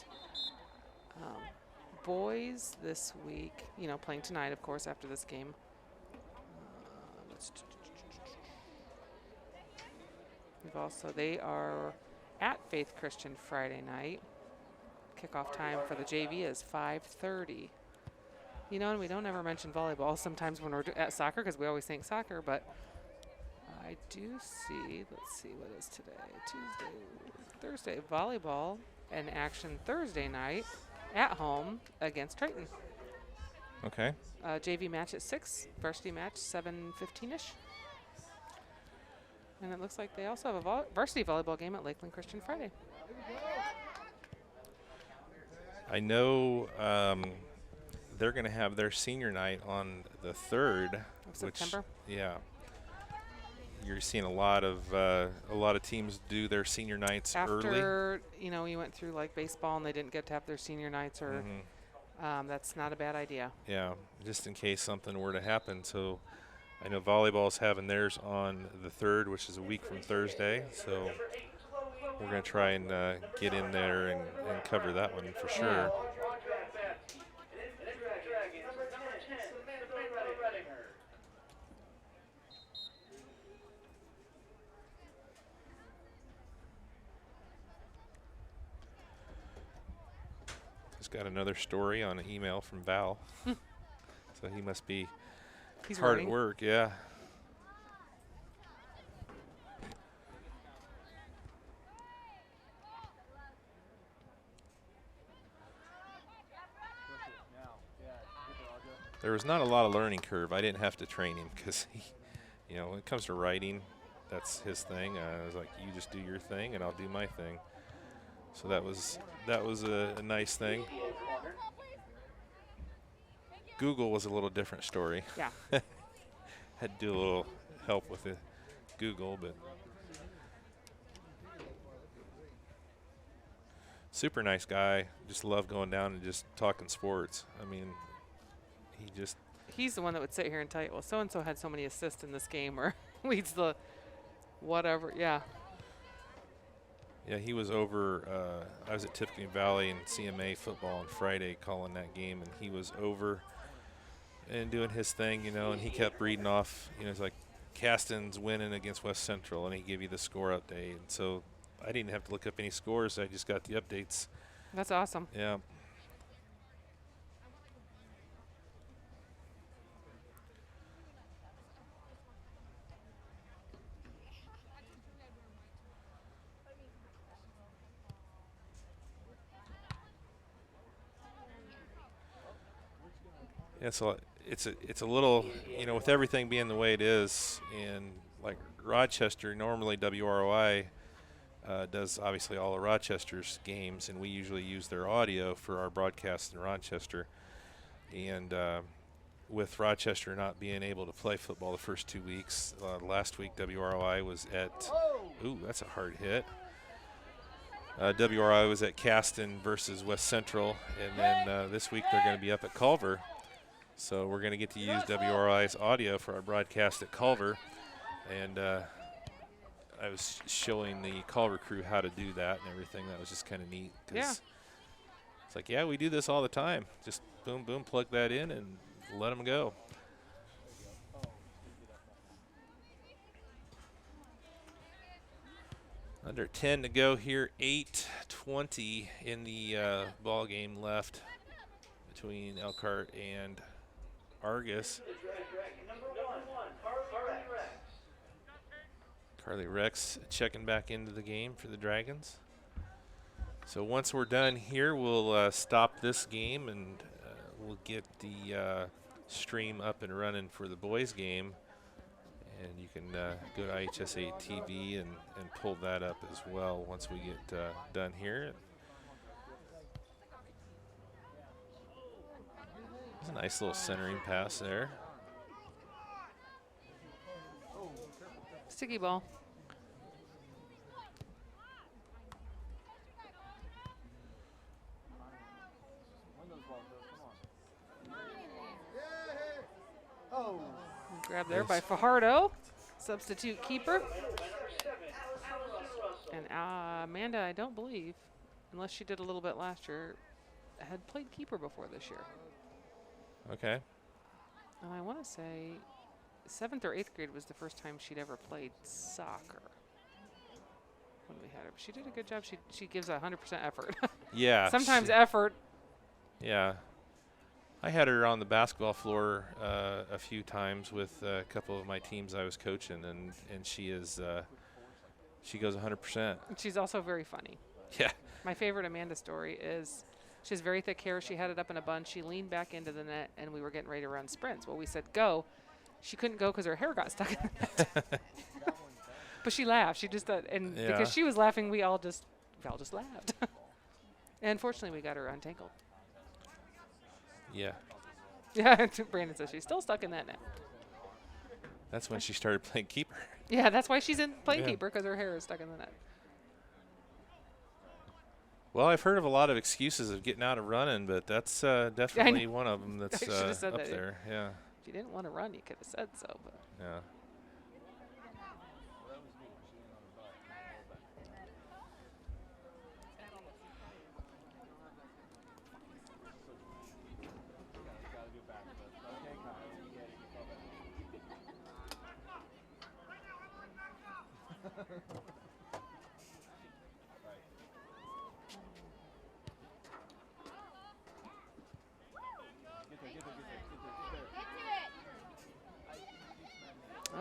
Boys this week, playing tonight, of course, after this game. They are at Faith Christian Friday night. Kickoff time for the JV is 5:30. And we don't ever mention volleyball sometimes when we're at soccer because we always think soccer, but I do see, let's see, what is today? Thursday, volleyball in action Thursday night at home against Triton. Okay. JV match at 6, varsity match 7:15-ish. And it looks like they also have a varsity volleyball game at Lakeland Christian Friday. I know they're going to have their senior night on the 3rd of September. Yeah. You're seeing a lot of teams do their senior nights early. After, we went through like baseball and they didn't get to have their senior nights, or that's not a bad idea. Yeah, just in case something were to happen. So I know volleyball's having theirs on the 3rd, which is a week from Thursday. So we're going to try and get in there and cover that one for sure. Yeah. Just got another story on an email from Val. So he must be He's hard writing. at work, yeah. There was not a lot of learning curve. I didn't have to train him because he, when it comes to writing, that's his thing. I was like, you just do your thing and I'll do my thing. So that was a nice thing. Google was a little different story. Yeah. Had to do a little help with it, Google, but super nice guy. Just love going down and just talking sports. I mean, he's the one that would sit here and tell you, well, so and so had so many assists in this game, or leads the whatever. Yeah. Yeah, he was over. I was at Tiffany Valley in CMA football on Friday calling that game, and he was over and doing his thing, and he kept reading off. It's like Caston's winning against West Central, and he gave you the score update. And so I didn't have to look up any scores. I just got the updates. That's awesome. Yeah. Yeah, so it's a little, with everything being the way it is, and like Rochester, normally WROI does obviously all of Rochester's games, and we usually use their audio for our broadcast in Rochester. And with Rochester not being able to play football the first 2 weeks, last week WROI was at, ooh, that's a hard hit. WROI was at Caston versus West Central, and then this week they're going to be up at Culver. So we're going to get to use WRI's audio for our broadcast at Culver. And I was showing the Culver crew how to do that and everything. That was just kind of neat. Yeah. It's like, yeah, we do this all the time. Just boom, boom, plug that in and let them go. Under 10 to go here, 8:20 in the ball game left between Elkhart and Argos. Carly Rex checking back into the game for the Dragons. So once we're done here, we'll stop this game and we'll get the stream up and running for the boys game. And you can go to IHSA TV and pull that up as well once we get done here. There's a nice little centering pass there. Sticky ball. Grab there by Fajardo, substitute keeper. And Amanda, I don't believe, unless she did a little bit last year, had played keeper before this year. Okay. And I want to say 7th or 8th grade was the first time she'd ever played soccer when we had her. She did a good job. She gives 100% effort. Yeah. Sometimes effort. Yeah. I had her on the basketball floor a few times with a couple of my teams I was coaching, and she is she goes 100%. She's also very funny. Yeah. My favorite Amanda story is she has very thick hair. She had it up in a bun. She leaned back into the net, and we were getting ready to run sprints. Well, we said go. She couldn't go because her hair got stuck in the net. But she laughed. She just because she was laughing, we all just laughed. And fortunately, we got her untangled. Yeah. Yeah, Brandon says she's still stuck in that net. That's when she started playing keeper. Yeah, that's why she's in playing keeper, because her hair is stuck in the net. Well, I've heard of a lot of excuses of getting out of running, but that's definitely one of them that's up there. Yeah. If you didn't want to run, you could have said so. But yeah.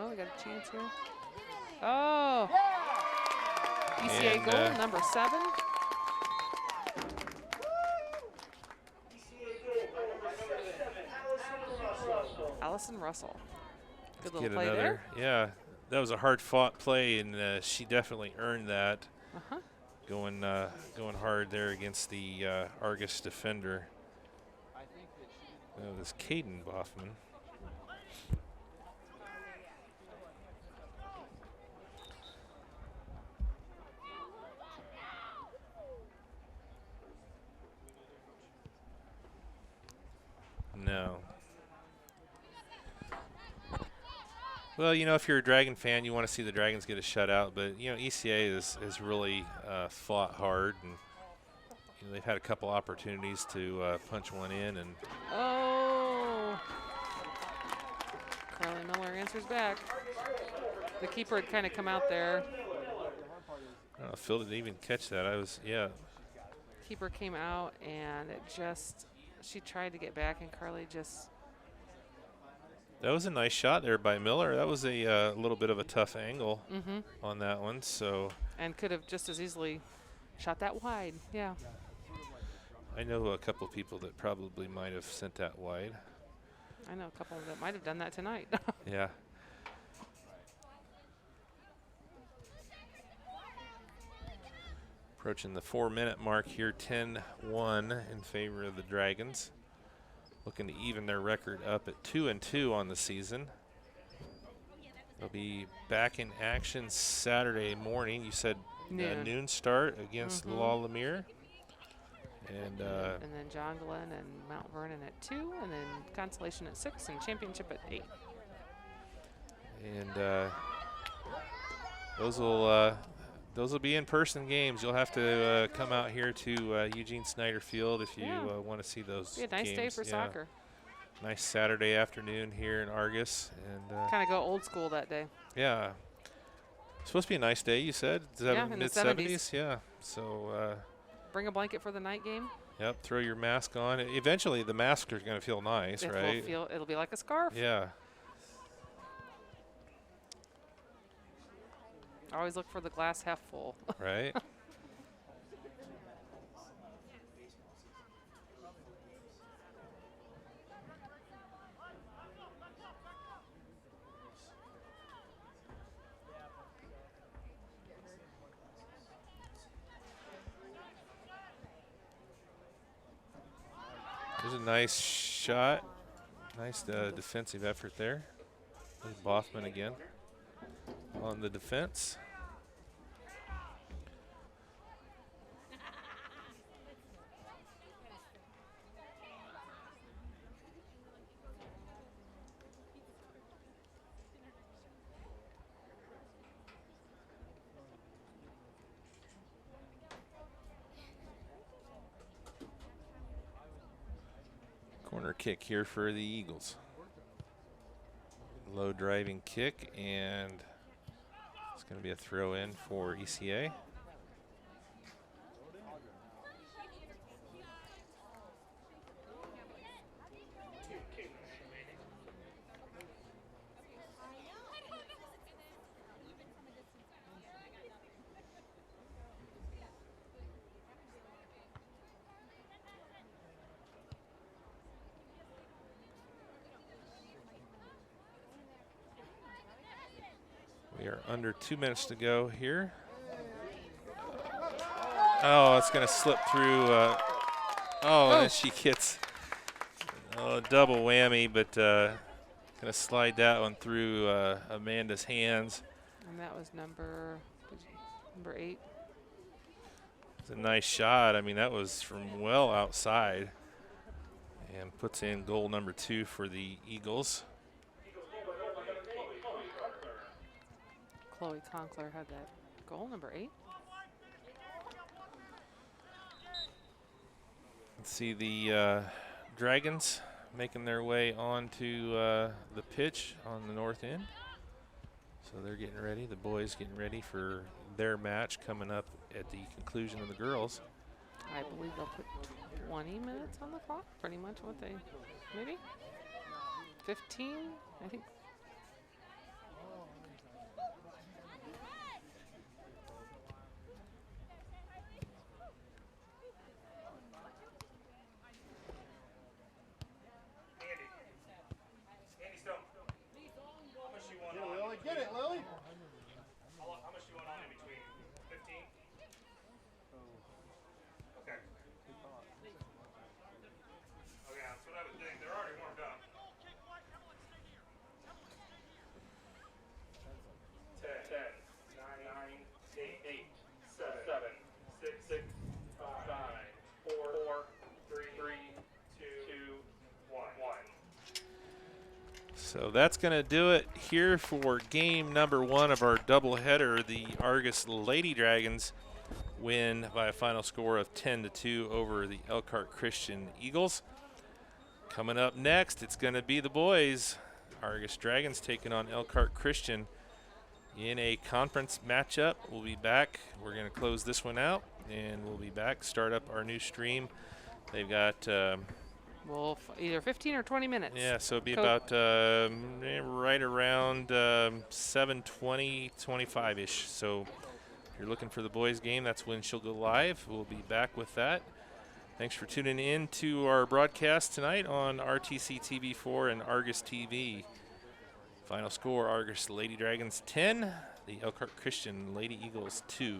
Oh, we got a chance here. Oh. ECA goal, number 7. Allison Russell. Good little play there. Yeah, that was a hard-fought play, and she definitely earned that. Going hard there against the Argos defender. This Caden Boffman. No. Well, you know, if you're a Dragon fan, you want to see the Dragons get a shutout. But, you know, ECA has really fought hard. And you know, they've had a couple opportunities to punch one in. And oh. Carly Miller answers back. The keeper had kind of come out there. I don't know if Phil didn't even catch that. Yeah. Keeper came out, and it just, she tried to get back, and Carly just. That was a nice shot there by Miller. That was a little bit of a tough angle on that one. So. And could have just as easily shot that wide. Yeah. I know a couple of people that probably might have sent that wide. I know a couple that might have done that tonight. Yeah. Approaching the 4-minute mark here, 10-1 in favor of the Dragons. Looking to even their record up at 2-2 on the season. They'll be back in action Saturday morning. You said noon start against La Lumiere. And then John Glenn and Mount Vernon at 2, and then Consolation at 6, and Championship at 8. And those will be in-person games. You'll have to come out here to Eugene Snyder Field if you want to see those games. Be a nice day for soccer. Nice Saturday afternoon here in Argos. And kind of go old school that day. Yeah. Supposed to be a nice day, you said? In Mid-70s? Yeah. So. Bring a blanket for the night game. Yep. Throw your mask on. Eventually, the mask is going to feel nice, right? It'll be like a scarf. Yeah. Always look for the glass half full. Right. There's a nice shot. Nice defensive effort there. There's Boffman again on the defense. Corner kick here for the Eagles. Low driving kick, and it's going to be a throw in for ECA. We are under 2 minutes to go here. Oh, it's going to slip through. And she gets a double whammy, but going to slide that one through Amanda's hands. And that was number 8. It's a nice shot. I mean, that was from well outside, and puts in goal number 2 for the Eagles. Chloe Conkler had that goal, number 8. Let's see the Dragons making their way onto the pitch on the north end. So they're getting ready. The boys getting ready for their match coming up at the conclusion of the girls. I believe they'll put 20 minutes on the clock, pretty much what they, maybe 15, I think. Get it, Lily. How much do you want on in between? 15? Okay. Okay, that's what I would think. They're already warmed up. So that's going to do it here for game number 1 of our doubleheader. The Argos Lady Dragons win by a final score of 10-2 over the Elkhart Christian Eagles. Coming up next, it's going to be the boys. Argos Dragons taking on Elkhart Christian in a conference matchup. We'll be back. We're going to close this one out, and we'll be back, start up our new stream. They've got well, either 15 or 20 minutes. yeah, so it'll be about right around 7:20, 25-ish. So if you're looking for the boys' game, that's when she'll go live. We'll be back with that. Thanks for tuning in to our broadcast tonight on RTC TV4 and Argus TV. Final score, Argus Lady Dragons 10, the Elkhart Christian Lady Eagles 2.